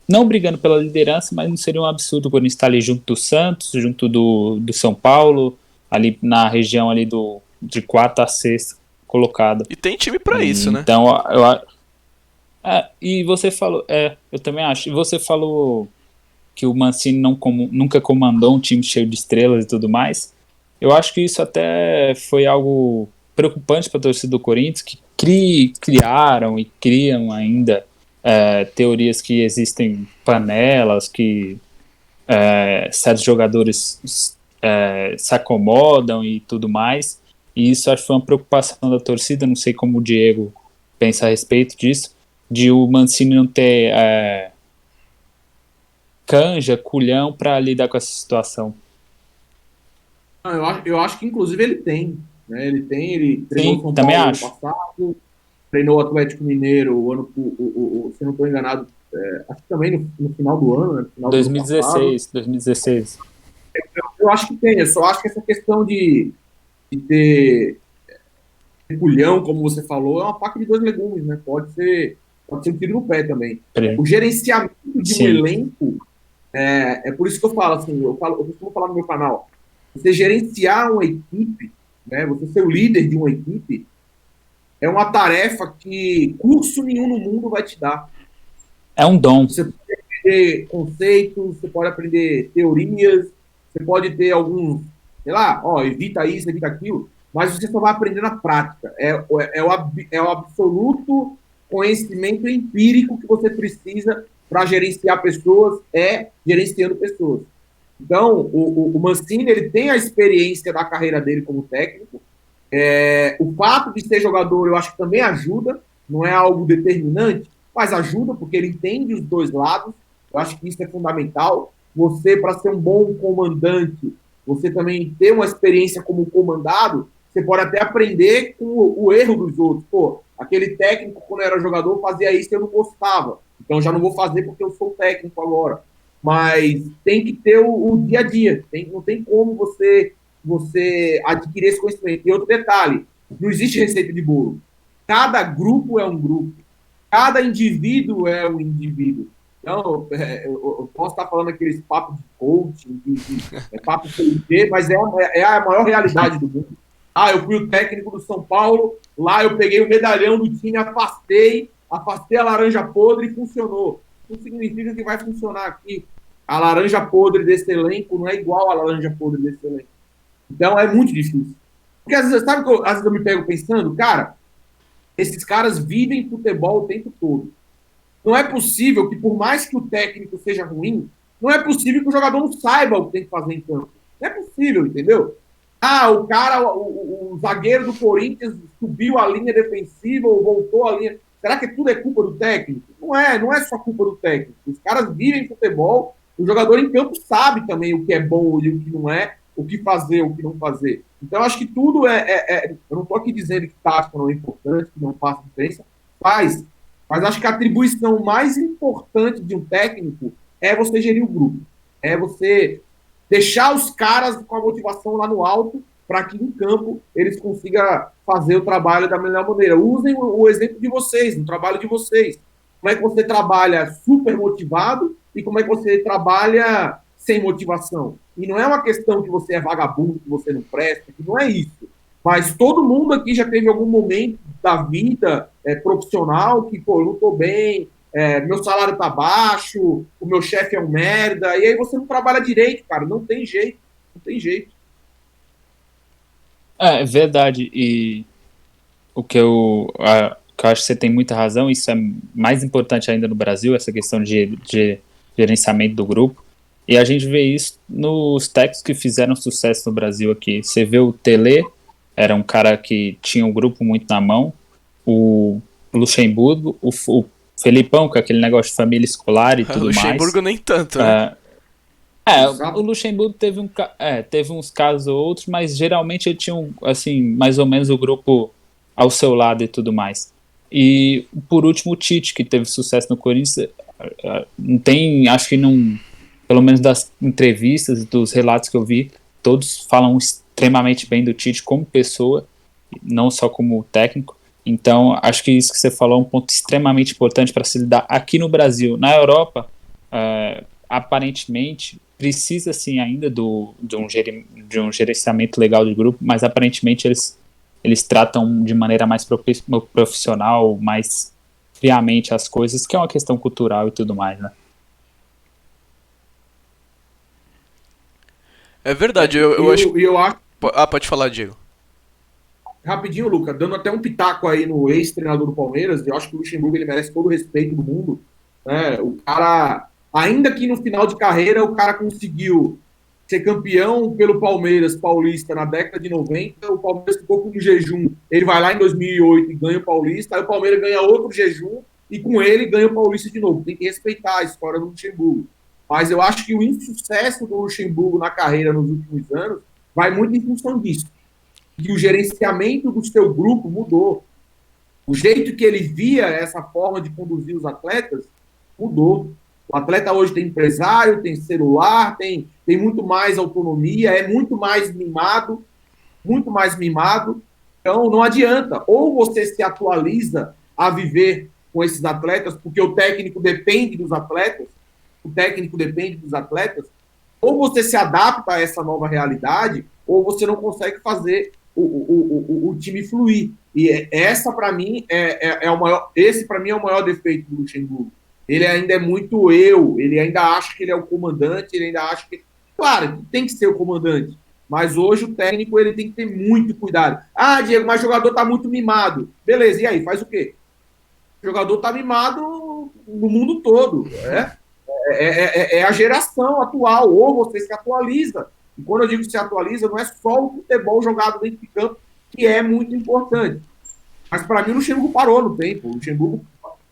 não brigando pela liderança, mas não seria um absurdo o Corinthians estar ali junto do Santos, junto do São Paulo, ali na região ali de 4ª a 6ª colocado. E tem time pra isso, né? Então, e você falou, eu também acho, e você falou que o Mancini nunca comandou um time cheio de estrelas e tudo mais. Eu acho que isso até foi algo preocupante para a torcida do Corinthians, que criaram e criam ainda teorias que existem panelas, que certos jogadores se acomodam e tudo mais. E isso acho que foi uma preocupação da torcida, não sei como o Diego pensa a respeito disso, de o Mancini não ter canja, culhão para lidar com essa situação. Eu acho que inclusive ele tem, né? Ele treinou Sim, São também Paulo acho. ano passado, treinou o Atlético Mineiro se eu não estou enganado, acho que também no final do ano, né? No final do ano passado. 2016. Eu acho que tem, eu só acho que essa questão de ter culhão, como você falou, é uma faca de 2 legumes, né? Pode ser um tiro no pé também. O gerenciamento de um elenco, é por isso que eu falo assim, eu costumo falar no meu canal, você gerenciar uma equipe, né? Você ser o líder de uma equipe, é uma tarefa que curso nenhum no mundo vai te dar. É um dom. Você pode aprender conceitos, você pode aprender teorias, você pode ter alguns, sei lá, evita isso, evita aquilo, mas você só vai aprender na prática. É o absoluto conhecimento empírico que você precisa para gerenciar pessoas, gerenciando pessoas. Então, o Mancini, ele tem a experiência da carreira dele como técnico. O fato de ser jogador, eu acho que também ajuda, não é algo determinante, mas ajuda, porque ele entende os 2 lados. Eu acho que isso é fundamental. Você, para ser um bom comandante, você também ter uma experiência como comandado, você pode até aprender com o erro dos outros. Pô, aquele técnico, quando eu era jogador, fazia isso e eu não gostava. Então, já não vou fazer porque eu sou técnico agora. Mas tem que ter o dia a dia. Não tem como você adquirir esse conhecimento. E outro detalhe, não existe receita de bolo. Cada grupo é um grupo. Cada indivíduo é um indivíduo. Então, eu posso estar falando aqueles papos de coaching, papo de mas é a maior realidade do mundo. Eu fui o técnico do São Paulo, lá eu peguei o medalhão do time, afastei a laranja podre e funcionou. Não significa que vai funcionar aqui. A laranja podre desse elenco não é igual à laranja podre desse elenco. Então é muito difícil. Porque às vezes, sabe que às vezes eu me pego pensando, cara, esses caras vivem futebol o tempo todo. Não é possível que, por mais que o técnico seja ruim, não é possível que o jogador não saiba o que tem que fazer em campo. Não é possível, entendeu? O cara, o zagueiro do Corinthians subiu a linha defensiva ou voltou a linha. Será que tudo é culpa do técnico? Não é só culpa do técnico. Os caras vivem futebol O jogador em campo sabe também o que é bom e o que não é, o que fazer, o que não fazer. Então, acho que tudo eu não estou aqui dizendo que tática não é importante, que não faz diferença, faz. Mas acho que a atribuição mais importante de um técnico é você gerir o grupo. É você deixar os caras com a motivação lá no alto para que em campo eles consigam fazer o trabalho da melhor maneira. Usem o exemplo de vocês, no trabalho de vocês. Como é que você trabalha super motivado e como é que você trabalha sem motivação. E não é uma questão que você é vagabundo, que você não presta, que não é isso. Mas todo mundo aqui já teve algum momento da vida profissional que, pô, eu não tô bem, meu salário tá baixo, o meu chefe é um merda, e aí você não trabalha direito, cara, não tem jeito, não tem jeito. É verdade, e o que que eu acho que você tem muita razão, isso é mais importante ainda no Brasil, essa questão de gerenciamento do grupo, e a gente vê isso nos técnicos que fizeram sucesso no Brasil aqui. Você vê o Tele, era um cara que tinha o grupo muito na mão, o Luxemburgo, o Felipão, com aquele negócio de família escolar e tudo mais. Luxemburgo nem tanto, né? O Luxemburgo teve uns casos ou outros, mas geralmente ele tinha, assim, mais ou menos o grupo ao seu lado e tudo mais. E, por último, o Tite, que teve sucesso no Corinthians, não tem, acho que não, pelo menos das entrevistas, dos relatos que eu vi, todos falam extremamente bem do Tite como pessoa, não só como técnico. Então, acho que isso que você falou é um ponto extremamente importante para se lidar aqui no Brasil. Na Europa, aparentemente, precisa sim ainda de um gerenciamento legal de grupo, mas aparentemente eles tratam de maneira mais profissional, mais friamente as coisas, que é uma questão cultural e tudo mais, né? É verdade, eu acho... eu acho... pode falar, Diego. Rapidinho, Luca, dando até um pitaco aí no ex-treinador do Palmeiras, eu acho que o Luxemburgo ele merece todo o respeito do mundo, né? O cara, ainda que no final de carreira, o cara conseguiu ser campeão pelo Palmeiras paulista na década de 90, o Palmeiras ficou com um jejum, ele vai lá em 2008 e ganha o Paulista, aí o Palmeiras ganha outro jejum e com ele ganha o Paulista de novo. Tem que respeitar a história do Luxemburgo. Mas eu acho que o insucesso do Luxemburgo na carreira nos últimos anos vai muito em função disso. E o gerenciamento do seu grupo mudou. O jeito que ele via essa forma de conduzir os atletas mudou. O atleta hoje tem empresário, tem celular, tem muito mais autonomia, é muito mais mimado, muito mais mimado. Então, não adianta. Ou você se atualiza a viver com esses atletas, porque o técnico depende dos atletas, ou você se adapta a essa nova realidade, ou você não consegue fazer o time fluir. E essa, para mim, esse, para mim, é o maior defeito do Luxemburgo. Ele ainda é muito ele ainda acha que ele é o comandante, ele ainda acha que... Claro, tem que ser o comandante, mas hoje o técnico ele tem que ter muito cuidado. Ah, Diego, mas o jogador tá muito mimado. Beleza, e aí, faz o quê? O jogador tá mimado no mundo todo. É a geração atual, ou você se atualiza. E quando eu digo se atualiza, não é só o futebol jogado dentro de campo, que é muito importante. Mas para mim o Luxemburgo parou no tempo. O Luxemburgo,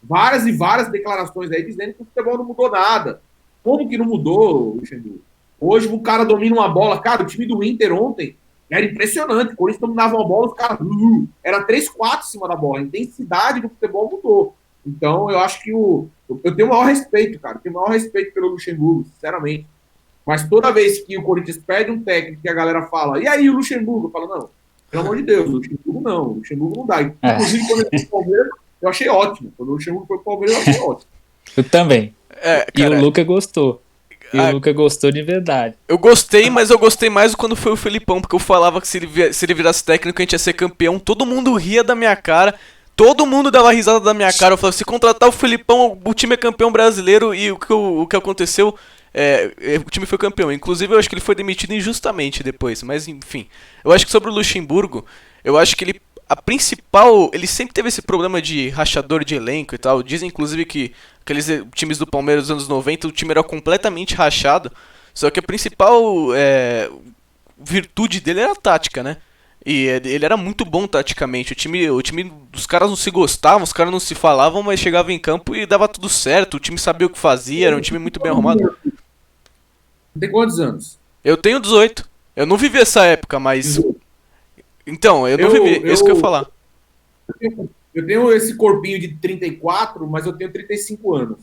várias e várias declarações aí dizendo que o futebol não mudou nada. Como que não mudou, Luxemburgo? Hoje o cara domina uma bola. Cara, o time do Inter ontem era impressionante. O Corinthians dominava uma bola, os caras... Era 3-4 em cima da bola. A intensidade do futebol mudou. Então eu acho que eu tenho o maior respeito, cara. Eu tenho o maior respeito pelo Luxemburgo, sinceramente. Mas toda vez que o Corinthians perde um técnico que a galera fala, e aí o Luxemburgo? Eu falo, não, pelo amor de Deus, o Luxemburgo não. O Luxemburgo não dá. Inclusive, quando ele foi pro Palmeiras, eu achei ótimo. Quando o Luxemburgo foi pro Palmeiras, eu achei ótimo. Eu também. Cara, e o Luca gostou. E o Luca gostou de verdade. Eu gostei, mas eu gostei mais quando foi o Felipão, porque eu falava que se ele virasse técnico, a gente ia ser campeão. Todo mundo ria da minha cara. Todo mundo dava risada da minha cara. Eu falava, se contratar o Felipão, o time é campeão brasileiro. E o que aconteceu, o time foi campeão. Inclusive, eu acho que ele foi demitido injustamente depois. Mas, enfim. Eu acho que sobre o Luxemburgo, eu acho que ele sempre teve esse problema de rachador de elenco e tal. Dizem, inclusive, que aqueles times do Palmeiras dos anos 90, o time era completamente rachado. Só que a principal virtude dele era a tática, né? E ele era muito bom taticamente. O time dos caras não se gostavam, os caras não se falavam, mas chegava em campo e dava tudo certo. O time sabia o que fazia, era um time muito bem arrumado. Tem quantos anos? Eu tenho 18. Eu não vivi essa época, mas. 18. Então, eu não Eu, vivi. É isso que eu ia falar. eu tenho esse corpinho de 34, mas eu tenho 35 anos.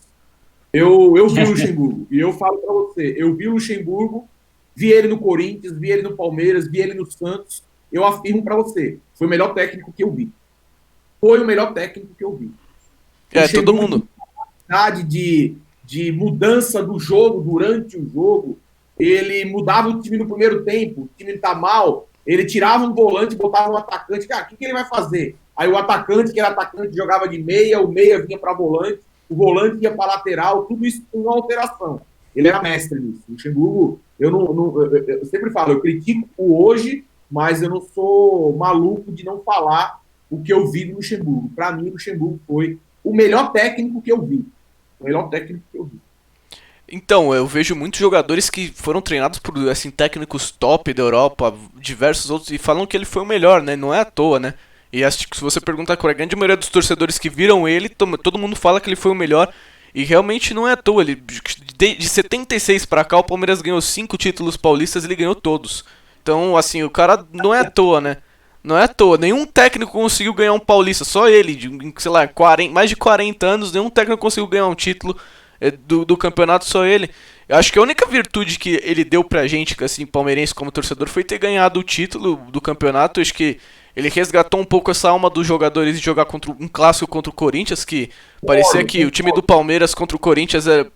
Eu vi o Luxemburgo. E eu falo pra você, eu vi o Luxemburgo, vi ele no Corinthians, vi ele no Palmeiras, vi ele no Santos. Eu afirmo pra você, foi o melhor técnico que eu vi. Foi o melhor técnico que eu vi. O É, todo Luxemburgo mundo. de mudança do jogo durante o jogo. Ele mudava o time no primeiro tempo, o time tá mal, ele tirava um volante, botava um atacante. Cara, o que ele vai fazer? Aí o atacante, que era atacante, jogava de meia, o meia vinha para volante, o volante ia para lateral, tudo isso com uma alteração. Ele era mestre nisso. O Luxemburgo, eu sempre falo, eu critico o hoje, mas eu não sou maluco de não falar o que eu vi do Luxemburgo. Para mim, o Luxemburgo foi o melhor técnico que eu vi. O melhor técnico que eu vi. Então, eu vejo muitos jogadores que foram treinados por assim, técnicos top da Europa, diversos outros, e falam que ele foi o melhor, né? Não é à toa, né? E acho que se você perguntar com a grande maioria dos torcedores que viram ele, todo mundo fala que ele foi o melhor. E realmente não é à toa. Ele, de 76 pra cá, o Palmeiras ganhou 5 títulos paulistas e ele ganhou todos. Então, assim, o cara não é à toa, né? Não é à toa. Nenhum técnico conseguiu ganhar um paulista. Só ele, sei lá, 40, mais de 40 anos, nenhum técnico conseguiu ganhar um título do campeonato, só ele. Eu acho que a única virtude que ele deu pra gente, assim, palmeirense como torcedor, foi ter ganhado o título do campeonato. Eu acho que ele resgatou um pouco essa alma dos jogadores de jogar contra um clássico contra o Corinthians, que parecia que o time do Palmeiras contra o Corinthians era.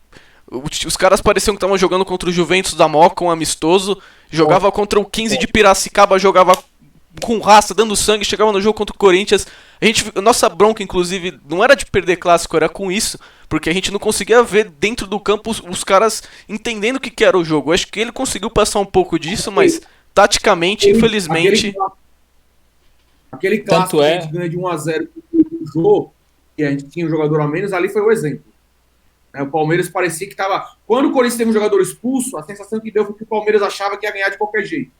Os caras pareciam que estavam jogando contra o Juventus da Moca, um amistoso. Jogava contra o 15 de Piracicaba, jogava com raça, dando sangue, chegava no jogo contra o Corinthians. Nossa bronca, inclusive, não era de perder clássico, era com isso. Porque a gente não conseguia ver dentro do campo os caras entendendo o que era o jogo. Eu acho que ele conseguiu passar um pouco disso, mas taticamente, infelizmente. Aquele Tanto clássico que a é, gente ganha de 1-0 do jogo, que a gente tinha um jogador a menos, ali foi o exemplo. O Palmeiras parecia que estava. Quando o Corinthians teve um jogador expulso, a sensação que deu foi que o Palmeiras achava que ia ganhar de qualquer jeito.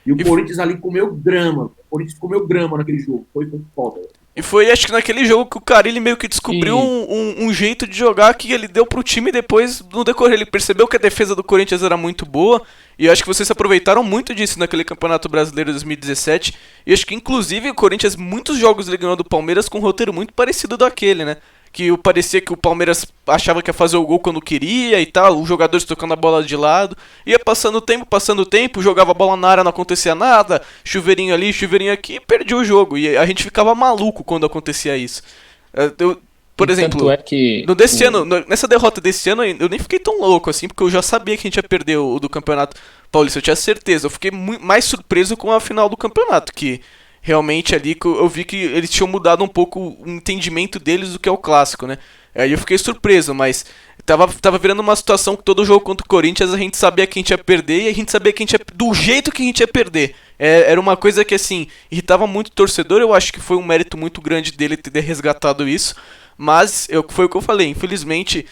E o Corinthians ali comeu grama. O Corinthians comeu grama naquele jogo. Foi foda. E foi, acho que naquele jogo que o Carille meio que descobriu e, um jeito de jogar que ele deu pro time depois no decorrer. Ele percebeu que a defesa do Corinthians era muito boa. E acho que vocês aproveitaram muito disso naquele Campeonato Brasileiro 2017. E acho que, inclusive, o Corinthians, muitos jogos ele ganhou do Palmeiras com um roteiro muito parecido daquele, né? Que parecia que o Palmeiras achava que ia fazer o gol quando queria e tal, os jogadores tocando a bola de lado. Ia passando o tempo, jogava a bola na área, não acontecia nada, chuveirinho ali, chuveirinho aqui, e perdia o jogo. E a gente ficava maluco quando acontecia isso. Por exemplo, tanto é que no desse ano, nessa derrota desse ano, eu nem fiquei tão louco assim, porque eu já sabia que a gente ia perder o do Campeonato Paulista, eu tinha certeza. Eu fiquei mais surpreso com a final do campeonato, que realmente ali eu vi que eles tinham mudado um pouco o entendimento deles do que é o clássico, né? Aí eu fiquei surpreso, mas tava virando uma situação que todo jogo contra o Corinthians a gente sabia que a gente ia perder e a gente sabia que a gente ia, do jeito que a gente ia perder. Era uma coisa que, assim, irritava muito o torcedor. Eu acho que foi um mérito muito grande dele ter resgatado isso. Mas foi o que eu falei, infelizmente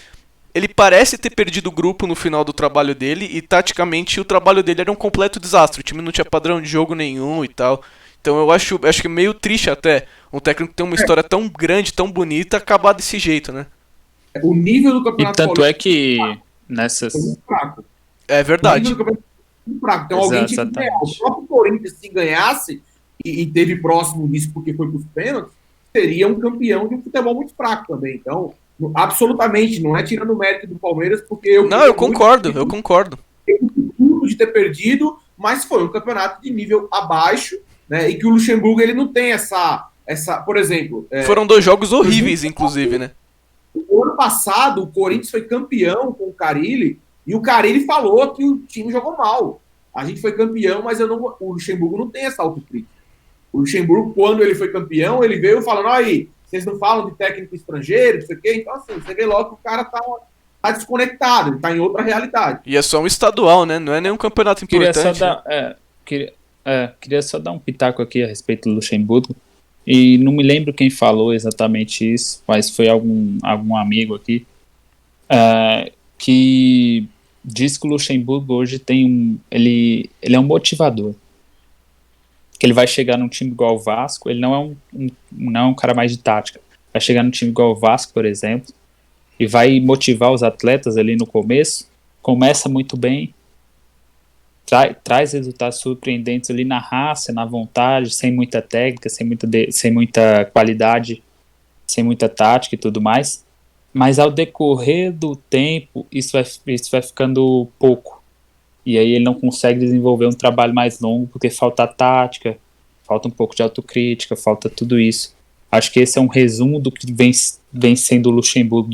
ele parece ter perdido o grupo no final do trabalho dele e taticamente o trabalho dele era um completo desastre. O time não tinha padrão de jogo nenhum e tal. Então eu acho que é meio triste até um técnico que tem uma história tão grande, tão bonita, acabar desse jeito, né? O nível do e Campeonato tanto Paulista é que foi nessas. muito fraco. É O nível verdade. do Campeonato Paulista foi muito fraco. Então alguém tinha que ganhar. O Exatamente. próprio Corinthians, se ganhasse e teve próximo disso porque foi para os pênaltis, seria um campeão de um futebol muito fraco também. Então, absolutamente, não é tirando o mérito do Palmeiras, porque Não, eu concordo, eu concordo. de ter perdido, mas foi um campeonato de nível abaixo, né? E que o Luxemburgo ele não tem essa por exemplo, Foram 2 jogos horríveis, inclusive, né? o ano passado o Corinthians foi campeão com o Carille e o Carille falou que o time jogou mal. A gente foi campeão, mas o Luxemburgo não tem essa autocrítica. O Luxemburgo, quando ele foi campeão, ele veio falando, aí, vocês não falam de técnico estrangeiro, não sei o quê. Então, assim, você vê logo que o cara tá desconectado, ele tá em outra realidade. E é só um estadual, né? Não é nenhum campeonato Queria só importante. dar, queria só dar um pitaco aqui a respeito do Luxemburgo. E não me lembro quem falou exatamente isso, mas foi algum amigo aqui que diz que o Luxemburgo hoje tem ele é um motivador. Que ele vai chegar num time igual o Vasco, ele não é um cara mais de tática. Vai chegar num time igual o Vasco, por exemplo, e vai motivar os atletas ali no começo. Começa muito bem, traz resultados surpreendentes ali na raça, na vontade, sem muita técnica, sem muita qualidade, sem muita tática e tudo mais. Mas ao decorrer do tempo, isso vai ficando pouco. E aí ele não consegue desenvolver um trabalho mais longo, porque falta tática, falta um pouco de autocrítica, falta tudo isso. Acho que esse é um resumo do que vem sendo o Luxemburgo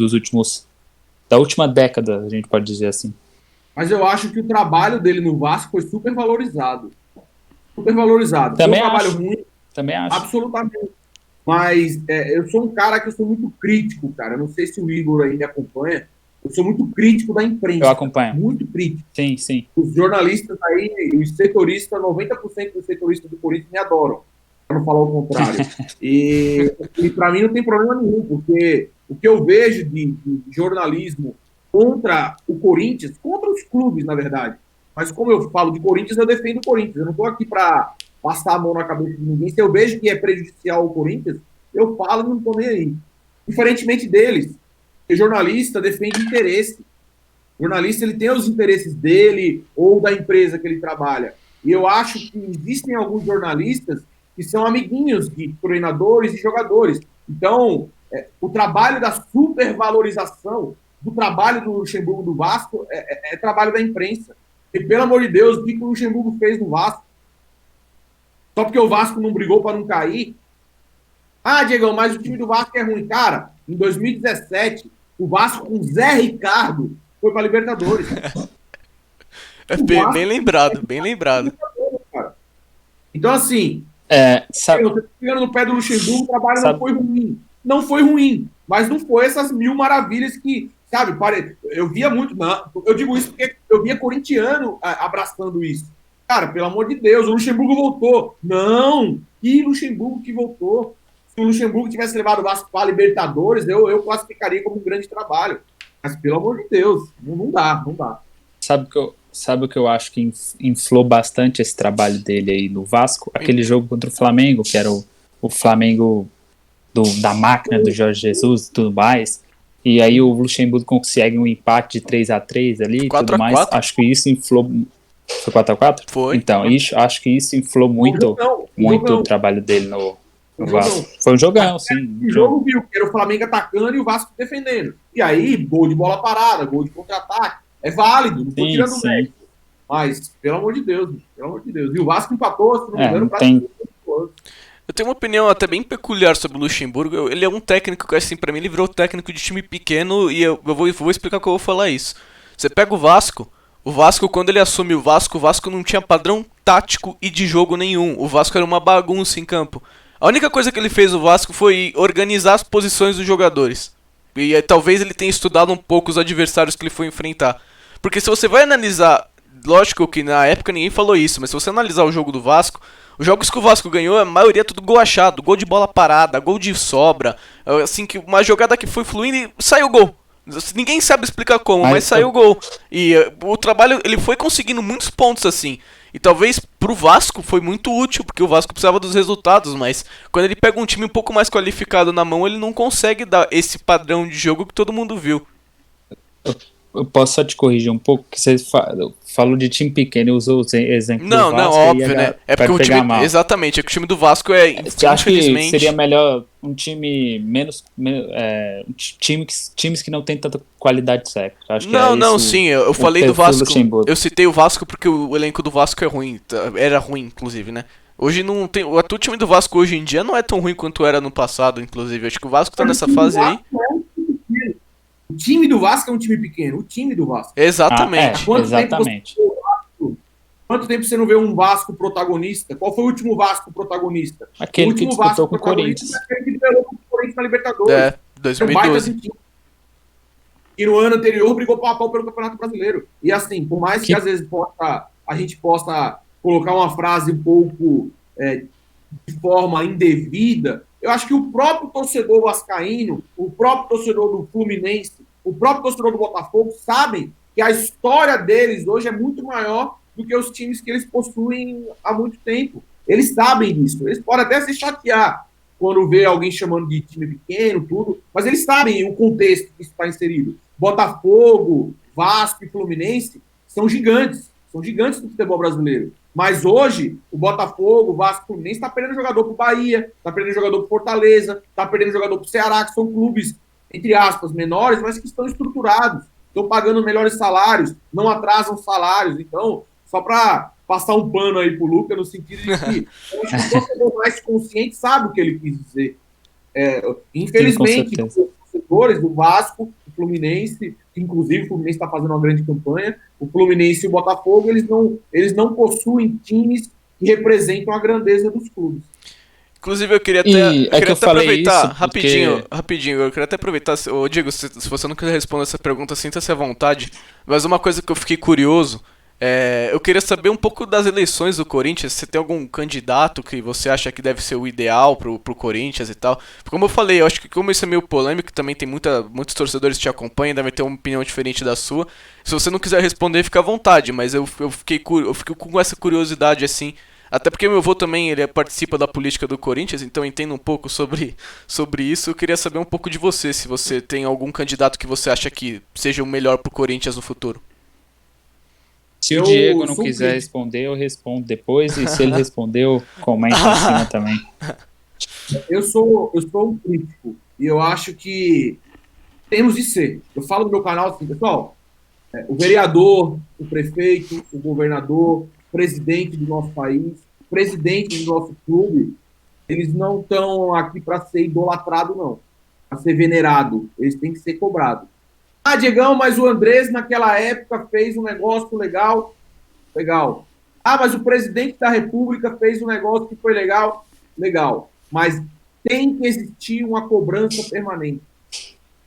da última década, a gente pode dizer assim. Mas eu acho que o trabalho dele no Vasco foi super valorizado. Super valorizado. Também foi um acho. trabalho ruim, Também acho. absolutamente. Mas eu sou um cara que eu sou muito crítico, cara. Eu não sei se o Igor aí me acompanha. Eu sou muito crítico da imprensa. Eu acompanho. Muito crítico. Sim, sim. Os jornalistas aí, os setoristas, 90% dos setoristas do Corinthians me adoram. Para não falar o contrário. E para mim não tem problema nenhum, porque o que eu vejo de jornalismo contra o Corinthians, contra os clubes, na verdade. Mas como eu falo de Corinthians, eu defendo o Corinthians. Eu não estou aqui para passar a mão na cabeça de ninguém. Se eu vejo que é prejudicial ao Corinthians, eu falo e não estou nem aí. Diferentemente deles, o jornalista defende interesse. O jornalista ele tem os interesses dele ou da empresa que ele trabalha. E eu acho que existem alguns jornalistas que são amiguinhos de treinadores e jogadores. Então, o trabalho da supervalorização do trabalho do Luxemburgo do Vasco é trabalho da imprensa. E, pelo amor de Deus, o que o Luxemburgo fez no Vasco? Só porque o Vasco não brigou para não cair? Ah, Diegão, mas o time do Vasco é ruim. Cara, em 2017, o Vasco com Zé Ricardo foi para Libertadores. Bem lembrado, bem lembrado. Então, assim, sabe, eu tô pegando no pé do Luxemburgo, o trabalho não foi ruim. Não foi ruim, mas não foi essas mil maravilhas que, sabe, eu via muito, eu digo isso porque eu via corintiano abraçando isso. Cara, pelo amor de Deus, o Luxemburgo voltou. Não, que Luxemburgo que voltou. Se o Luxemburgo tivesse levado o Vasco para a Libertadores, eu classificaria como um grande trabalho. Mas, pelo amor de Deus, não dá. Sabe o que eu acho que inflou bastante esse trabalho dele aí no Vasco? Aquele jogo contra o Flamengo, que era o Flamengo da máquina do Jorge Jesus e tudo mais. E aí o Luxemburgo consegue um empate de 3-3 ali e tudo mais. Acho que isso inflou... Foi 4-4? Foi. Então, acho que isso inflou muito o trabalho dele no Vasco. Foi um jogão, sim. O jogo viu que era o Flamengo atacando e o Vasco defendendo. E aí, gol de bola parada, gol de contra-ataque. É válido, não tô tirando o mérito. Mas, pelo amor de Deus. E o Vasco empatou, se não me engano, Eu tenho uma opinião até bem peculiar sobre o Luxemburgo. Ele é um técnico que, assim, pra mim, ele virou técnico de time pequeno e eu vou explicar como eu vou falar isso. Você pega o Vasco, quando ele assume o Vasco não tinha padrão tático e de jogo nenhum. O Vasco era uma bagunça em campo. A única coisa que ele fez o Vasco foi organizar as posições dos jogadores. E talvez ele tenha estudado um pouco os adversários que ele foi enfrentar. Porque se você vai analisar, lógico que na época ninguém falou isso, mas se você analisar o jogo do Vasco, os jogos que o Vasco ganhou, a maioria é tudo gol achado, gol de bola parada, gol de sobra, assim, que uma jogada que foi fluindo e saiu gol. Ninguém sabe explicar como, mas saiu o gol. E o trabalho, ele foi conseguindo muitos pontos assim. E talvez pro Vasco foi muito útil, porque o Vasco precisava dos resultados, mas quando ele pega um time um pouco mais qualificado na mão, ele não consegue dar esse padrão de jogo que todo mundo viu. Eu posso só te corrigir um pouco, que você falou de time pequeno e usou o exemplo do Vasco. Não, óbvio, né? É porque o time... Mal. Exatamente, é que o time do Vasco Você acha que seria melhor um time times que não tem tanta qualidade técnica? Sim, eu falei do Vasco. Eu citei o Vasco porque o elenco do Vasco é ruim. Era ruim, inclusive, né? Hoje não tem. O time do Vasco hoje em dia não é tão ruim quanto era no passado, inclusive. Acho que o Vasco tá nessa fase aí. O time do Vasco é um time pequeno. O time do Vasco. Exatamente. Quanto tempo você não vê um Vasco protagonista? Qual foi o último Vasco protagonista? Aquele o último que disputou com o Corinthians. Aquele que liderou com o Corinthians na Libertadores. 2012. E no ano anterior brigou pau a pau pelo Campeonato Brasileiro. E assim, por mais que às vezes a gente possa colocar uma frase um pouco de forma indevida, eu acho que o próprio torcedor vascaíno, o próprio torcedor do Fluminense, o próprio torcedor do Botafogo sabem que a história deles hoje é muito maior do que os times que eles possuem há muito tempo. Eles sabem disso. Eles podem até se chatear quando vê alguém chamando de time pequeno, tudo, mas eles sabem o contexto que isso está inserido. Botafogo, Vasco e Fluminense são gigantes, são gigantes do futebol brasileiro. Mas hoje, o Botafogo, o Vasco, o Fluminense está perdendo jogador para o Bahia, está perdendo jogador para Fortaleza, está perdendo jogador para o Ceará, que são clubes, entre aspas, menores, mas que estão estruturados, estão pagando melhores salários, não atrasam salários. Então, só para passar um pano aí pro Luca, no sentido de que eu acho que o torcedor mais consciente sabe o que ele quis dizer. Infelizmente, os torcedores do Vasco, do Fluminense, inclusive o Fluminense está fazendo uma grande campanha, o Fluminense e o Botafogo, eles não possuem times que representam a grandeza dos clubes. Inclusive, eu queria até aproveitar, rapidinho, eu queria até aproveitar, Diego, se você não quiser responder essa pergunta, sinta-se à vontade, mas uma coisa que eu fiquei curioso, eu queria saber um pouco das eleições do Corinthians, se tem algum candidato que você acha que deve ser o ideal pro Corinthians e tal. Como eu falei, eu acho que como isso é meio polêmico, também tem muitos torcedores que te acompanham, devem ter uma opinião diferente da sua. Se você não quiser responder, fica à vontade, mas eu fico com essa curiosidade, assim, até porque meu avô também ele participa da política do Corinthians, então eu entendo um pouco sobre isso. Eu queria saber um pouco de você, se você tem algum candidato que você acha que seja o melhor pro Corinthians no futuro. Se o Diego não quiser responder, eu respondo depois, e se ele responder, eu comento em cima também. Eu sou um crítico, e eu acho que temos de ser. Eu falo no meu canal assim, pessoal, o vereador, o prefeito, o governador, o presidente do nosso país, o presidente do nosso clube, eles não estão aqui para ser idolatrado, não. Para ser venerado. Eles têm que ser cobrados. Ah, Diegão, mas o Andrés naquela época fez um negócio legal. Legal. Ah, mas o presidente da República fez um negócio que foi legal. Legal. Mas tem que existir uma cobrança permanente.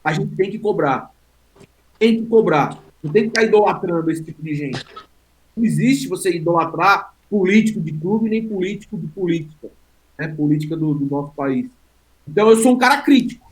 A gente tem que cobrar. Tem que cobrar. Não tem que ficar idolatrando esse tipo de gente. Não existe você idolatrar político de clube nem político de política. Né? Política do nosso país. Então eu sou um cara crítico.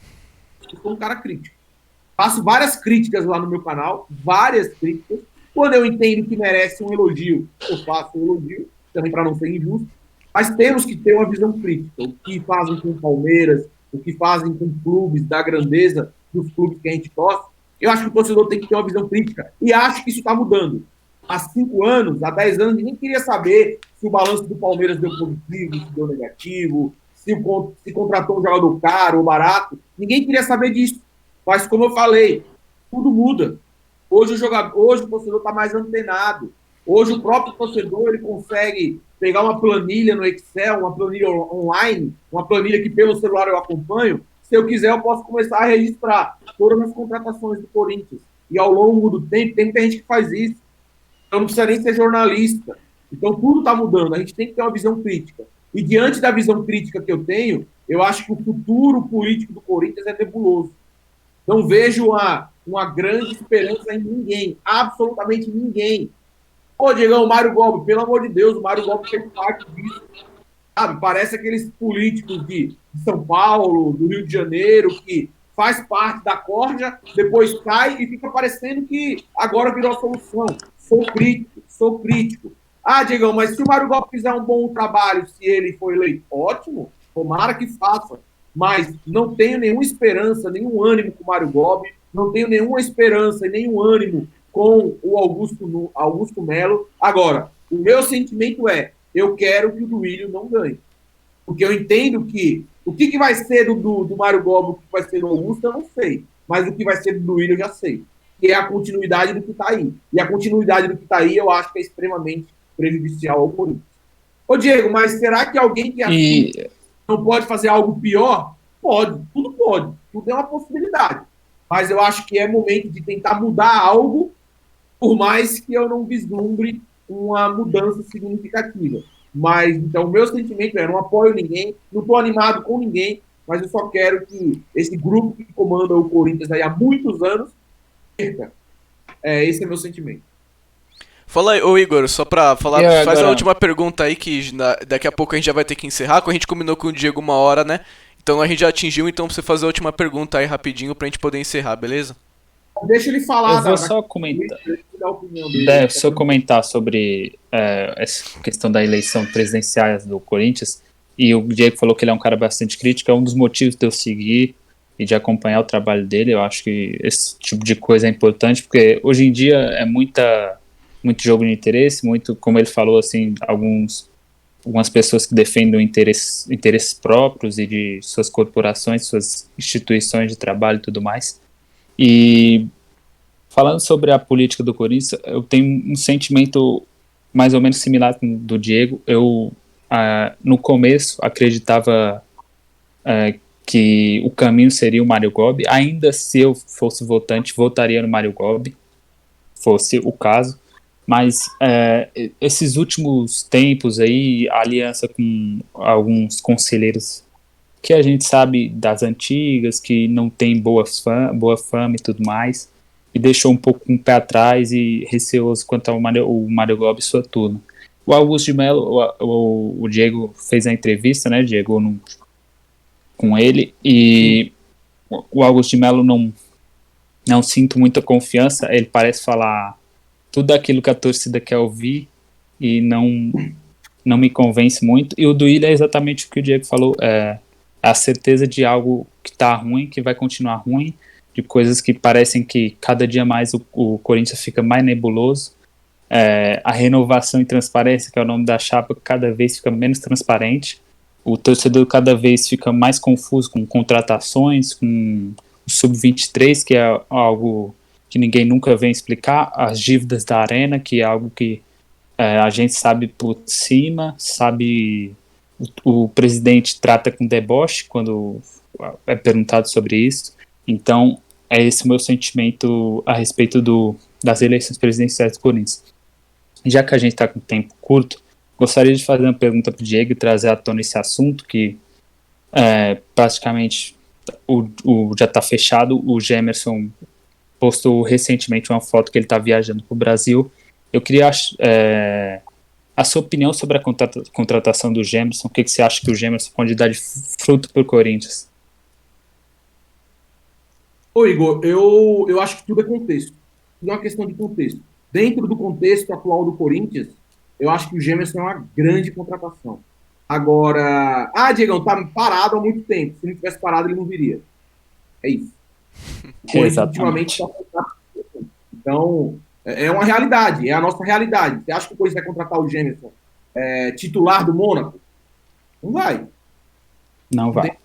Faço várias críticas lá no meu canal, várias críticas. Quando eu entendo que merece um elogio, eu faço um elogio, também para não ser injusto. Mas temos que ter uma visão crítica. O que fazem com o Palmeiras, o que fazem com clubes da grandeza dos clubes que a gente torce, eu acho que o torcedor tem que ter uma visão crítica. E acho que isso está mudando. Há 5 anos, há 10 anos, ninguém queria saber se o balanço do Palmeiras deu positivo, se deu negativo, se contratou um jogador caro ou barato. Ninguém queria saber disso. Mas, como eu falei, tudo muda. Hoje o torcedor está mais antenado. Hoje o próprio torcedor ele consegue pegar uma planilha no Excel, uma planilha online, uma planilha que pelo celular eu acompanho. Se eu quiser, eu posso começar a registrar todas as contratações do Corinthians. E ao longo do tempo, tem muita gente que faz isso. Então não precisa nem ser jornalista. Então tudo está mudando. A gente tem que ter uma visão crítica. E diante da visão crítica que eu tenho, eu acho que o futuro político do Corinthians é nebuloso. Não vejo uma grande esperança em ninguém, absolutamente ninguém. Pô, Diegão, o Mário Gobi, pelo amor de Deus, o Mário Gobi fez parte disso. Sabe? Parece aqueles políticos de São Paulo, do Rio de Janeiro, que faz parte da corja, depois cai e fica parecendo que agora virou a solução. Sou crítico. Ah, Diegão, mas se o Mário Gobi fizer um bom trabalho, se ele for eleito, ótimo, tomara que faça. Mas não tenho nenhuma esperança, nenhum ânimo com o Mário Gobi, não tenho nenhuma esperança e nenhum ânimo com o Augusto Melo. Agora, o meu sentimento é, eu quero que o Duílio não ganhe. Porque eu entendo que o que vai ser do Mário Gobi, o que vai ser do Augusto, eu não sei. Mas o que vai ser do Duílio eu já sei. Que é a continuidade do que está aí. E a continuidade do que está aí eu acho que é extremamente prejudicial ao Corinthians. Ô, Diego, mas será que alguém que assiste não pode fazer algo pior? Pode, tudo é uma possibilidade. Mas eu acho que é momento de tentar mudar algo, por mais que eu não vislumbre uma mudança significativa. Mas, então, o meu sentimento é, não apoio ninguém, não estou animado com ninguém, mas eu só quero que esse grupo que comanda o Corinthians aí há muitos anos perca. Esse é meu sentimento. Fala aí, ô Igor, só pra falar, faz a última pergunta aí, que daqui a pouco a gente já vai ter que encerrar, que a gente combinou com o Diego 1 hora, né? Então a gente já atingiu, então pra você fazer a última pergunta aí rapidinho pra gente poder encerrar, beleza? Deixa ele falar. Eu vou só comentar. Só comentar sobre essa questão da eleição presidencial do Corinthians, e o Diego falou que ele é um cara bastante crítico, é um dos motivos de eu seguir e de acompanhar o trabalho dele. Eu acho que esse tipo de coisa é importante, porque hoje em dia é muita muito jogo de interesse, muito, como ele falou, assim, algumas pessoas que defendem interesses próprios e de suas corporações, suas instituições de trabalho e tudo mais. E falando sobre a política do Corinthians, eu tenho um sentimento mais ou menos similar com o do Diego. Eu, no começo, acreditava que o caminho seria o Mário Gobi. Ainda se eu fosse votante, votaria no Mário Gobi, fosse o caso. Mas esses últimos tempos aí, a aliança com alguns conselheiros que a gente sabe das antigas, que não tem boa fama e tudo mais, e deixou um pouco com o pé atrás e receoso quanto ao Mário Gobi e sua turma. O Augusto de Mello, o Diego fez a entrevista, né, Diego, com ele, e o Augusto de Mello não sinto muita confiança, ele parece falar tudo aquilo que a torcida quer ouvir e não me convence muito. E o do Ilha é exatamente o que o Diego falou, a certeza de algo que está ruim, que vai continuar ruim, de coisas que parecem que cada dia mais o Corinthians fica mais nebuloso. A renovação e transparência, que é o nome da chapa, cada vez fica menos transparente. O torcedor cada vez fica mais confuso com contratações, com o Sub-23, que é algo que ninguém nunca vem explicar, as dívidas da Arena, que é algo que a gente sabe por cima, sabe, o presidente trata com deboche quando é perguntado sobre isso. Então, é esse o meu sentimento a respeito das eleições presidenciais do Corinthians. Já que a gente está com tempo curto, gostaria de fazer uma pergunta para o Diego e trazer à tona esse assunto, que praticamente já está fechado. O Gemerson postou recentemente uma foto que ele está viajando para o Brasil. Eu queria a sua opinião sobre a contratação do Gemerson. O que você acha que o Gemerson pode dar de fruto para o Corinthians? Ô Igor, eu acho que tudo é contexto. Tudo é uma questão de contexto. Dentro do contexto atual do Corinthians, eu acho que o Gemerson é uma grande contratação. Agora, Diegão, tá parado há muito tempo. Se não tivesse parado, ele não viria. É isso. Exatamente. Então, é uma realidade, é a nossa realidade. Você acha que o Corinthians vai contratar o Gemerson titular do Mônaco? Não vai. Não vai.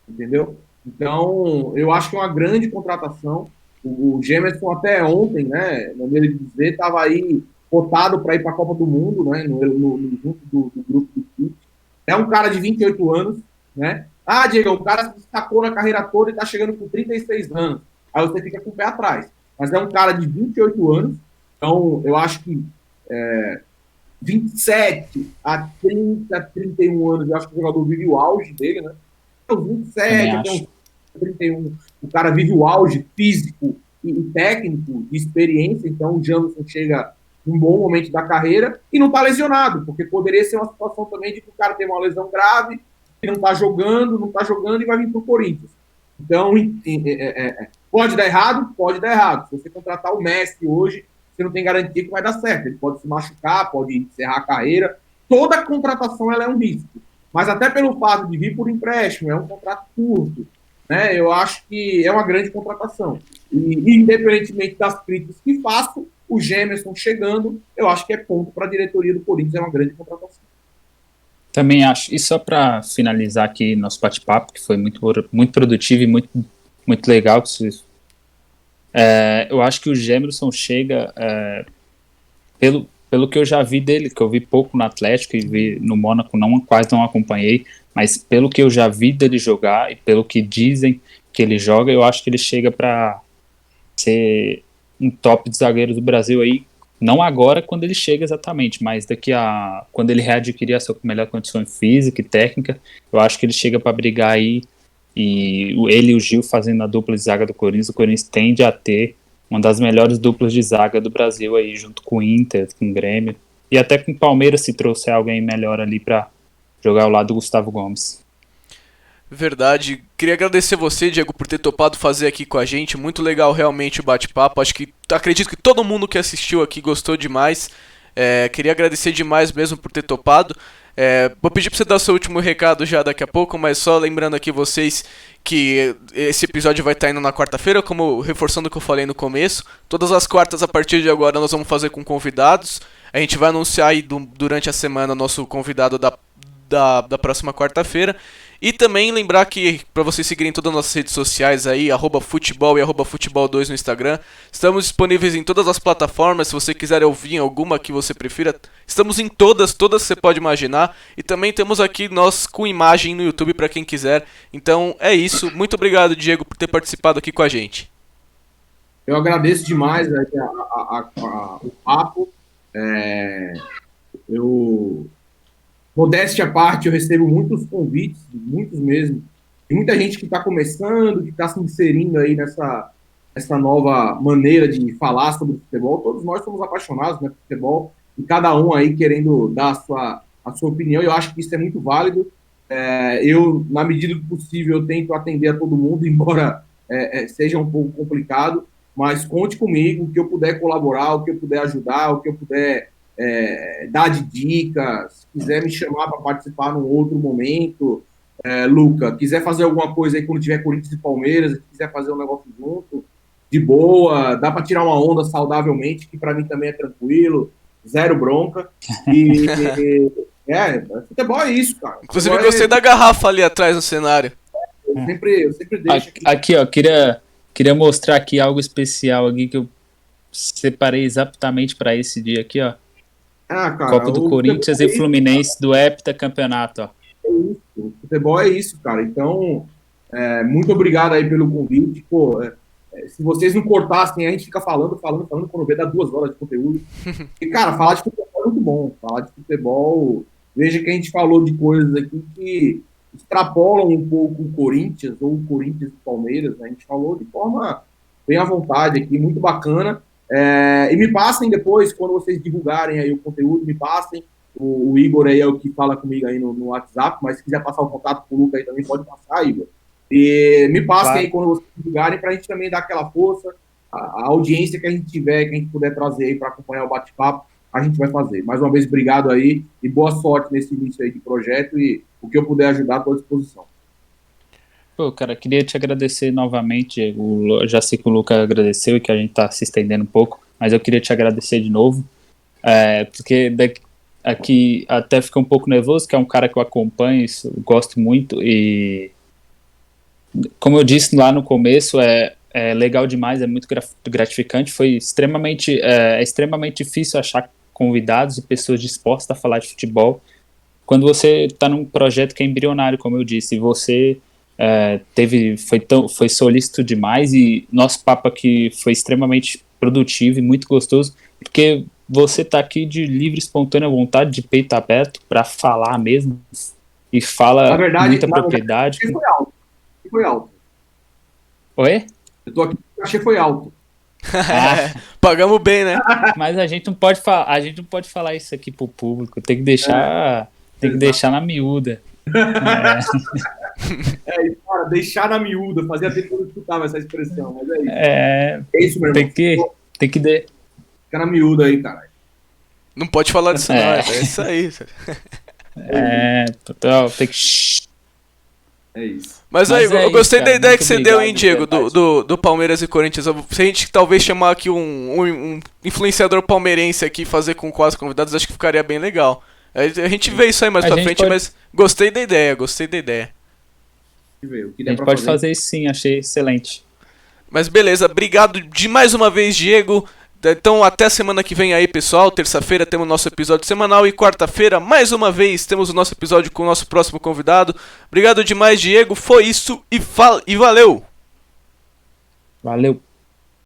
Entendeu? Então, eu acho que é uma grande contratação. O Gemerson até ontem, né, no meio de dizer, estava aí cotado para ir para a Copa do Mundo, né, junto do grupo do Tite. É um cara de 28 anos, né? Diego, o cara se destacou na carreira toda e está chegando com 36 anos. Aí você fica com o pé atrás. Mas é um cara de 28 anos, então eu acho que 27 a 30, 31 anos, eu acho que o jogador vive o auge dele, né? Então, 27 até uns 31, o cara vive o auge físico e técnico, de experiência, então o Jamerson chega num bom momento da carreira e não está lesionado, porque poderia ser uma situação também de que o cara tem uma lesão grave, que não está jogando e vai vir para o Corinthians. Então, pode dar errado? Pode dar errado. Se você contratar o Messi hoje, você não tem garantia que vai dar certo. Ele pode se machucar, pode encerrar a carreira. Toda contratação ela é um risco. Mas até pelo fato de vir por empréstimo, é um contrato curto, né? Eu acho que é uma grande contratação. E independentemente das críticas que faço, o Gemerson chegando, eu acho que é ponto para a diretoria do Corinthians, é uma grande contratação. Também acho. E só para finalizar aqui nosso bate-papo, que foi muito, muito produtivo e muito, muito legal. Eu acho que o Gemerson chega, pelo que eu já vi dele, que eu vi pouco no Atlético e vi no Mônaco, quase não acompanhei, mas pelo que eu já vi dele jogar e pelo que dizem que ele joga, eu acho que ele chega para ser um top de zagueiro do Brasil aí, não agora quando ele chega exatamente, mas quando ele readquirir a sua melhor condição física e técnica, eu acho que ele chega para brigar aí, e ele e o Gil fazendo a dupla de zaga do Corinthians, o Corinthians tende a ter uma das melhores duplas de zaga do Brasil aí, junto com o Inter, com o Grêmio, e até com o Palmeiras, se trouxer alguém melhor ali para jogar ao lado do Gustavo Gomes. Verdade. Queria agradecer você, Diego, por ter topado fazer aqui com a gente. Muito legal realmente o bate-papo. Acredito que todo mundo que assistiu aqui gostou demais. Queria agradecer demais mesmo por ter topado. Vou pedir pra você dar o seu último recado já daqui a pouco, mas só lembrando aqui vocês que esse episódio vai estar indo na quarta-feira, como reforçando o que eu falei no começo. Todas as quartas, a partir de agora, nós vamos fazer com convidados. A gente vai anunciar aí durante a semana o nosso convidado da próxima quarta-feira. E também lembrar que para vocês seguirem todas as nossas redes sociais aí, @futebol e @futebol2 no Instagram. Estamos disponíveis em todas as plataformas, se você quiser ouvir alguma que você prefira. Estamos em todas que você pode imaginar. E também temos aqui nós com imagem no YouTube para quem quiser. Então é isso. Muito obrigado, Diego, por ter participado aqui com a gente. Eu agradeço demais o papo. Modéstia à parte, eu recebo muitos convites, muitos mesmo. Tem muita gente que está começando, que está se inserindo aí nessa nova maneira de falar sobre o futebol. Todos nós somos apaixonados, né, por futebol, e cada um aí querendo dar a sua opinião. Eu acho que isso é muito válido. Eu, na medida do possível, eu tento atender a todo mundo, embora seja um pouco complicado, mas conte comigo, o que eu puder colaborar, o que eu puder ajudar, o que eu puder dar de dicas, se quiser me chamar para participar num outro momento, Luca, quiser fazer alguma coisa aí quando tiver Corinthians e Palmeiras, se quiser fazer um negócio junto, de boa, dá para tirar uma onda saudavelmente, que para mim também é tranquilo, zero bronca, futebol é isso, cara. Inclusive gostei da garrafa ali atrás no cenário. Eu sempre deixo aqui, ó, queria mostrar aqui algo especial aqui que eu separei exatamente para esse dia aqui, ó. Cara, Copa do Corinthians e Fluminense do heptacampeonato, ó. O futebol é isso, cara. Então, muito obrigado aí pelo convite. Pô, se vocês não cortassem, a gente fica falando, quando vê dá 2 horas de conteúdo. E, cara, falar de futebol é muito bom. Falar de futebol, veja que a gente falou de coisas aqui que extrapolam um pouco o Corinthians, ou o Corinthians e o Palmeiras, né? A gente falou de forma bem à vontade aqui, muito bacana. E me passem depois, quando vocês divulgarem aí o conteúdo, me passem. O Igor aí é o que fala comigo aí no WhatsApp, mas se quiser passar o contato com o Luca aí também, pode passar, Igor. E me passem aí quando vocês divulgarem, pra gente também dar aquela força, a audiência que a gente tiver, que a gente puder trazer aí para acompanhar o bate-papo, a gente vai fazer. Mais uma vez, obrigado aí e boa sorte nesse início aí de projeto, e o que eu puder ajudar, estou à disposição. Pô, cara, queria te agradecer novamente. Eu já sei que o Luca agradeceu e que a gente tá se estendendo um pouco, mas eu queria te agradecer de novo, porque aqui até fica um pouco nervoso, que é um cara que eu acompanho, isso, eu gosto muito, e como eu disse lá no começo, é legal demais, é muito gratificante. Foi extremamente difícil achar convidados e pessoas dispostas a falar de futebol quando você está num projeto que é embrionário, como eu disse, e você foi solícito demais, e nosso papo aqui foi extremamente produtivo e muito gostoso, porque você está aqui de livre, espontânea vontade, de peito aberto, para falar mesmo, e fala com muita propriedade. Foi alto. Oi? Eu tô aqui porque achei foi alto. Pagamos bem, né? Mas a gente não pode falar isso aqui pro público, tem que deixar na miúda. Cara, deixar na miúda, fazia tempo que eu não escutava essa expressão, mas é isso. É isso, meu irmão. Tem que fica na miúda aí, caralho. Não pode falar disso, não, é isso aí. Tem que... É isso. Mas aí, eu gostei da ideia que você deu, hein, Diego, do Palmeiras e Corinthians. Se a gente talvez chamar aqui um influenciador palmeirense aqui, fazer com 4 convidados, acho que ficaria bem legal. A gente vê isso aí mais pra frente, mas gostei da ideia. A gente pode fazer isso sim, achei excelente. Mas beleza, obrigado de mais uma vez, Diego. Então até semana que vem aí, pessoal. Terça-feira temos o nosso episódio semanal e quarta-feira, mais uma vez, temos o nosso episódio com o nosso próximo convidado. Obrigado demais, Diego. Foi isso e valeu! Valeu!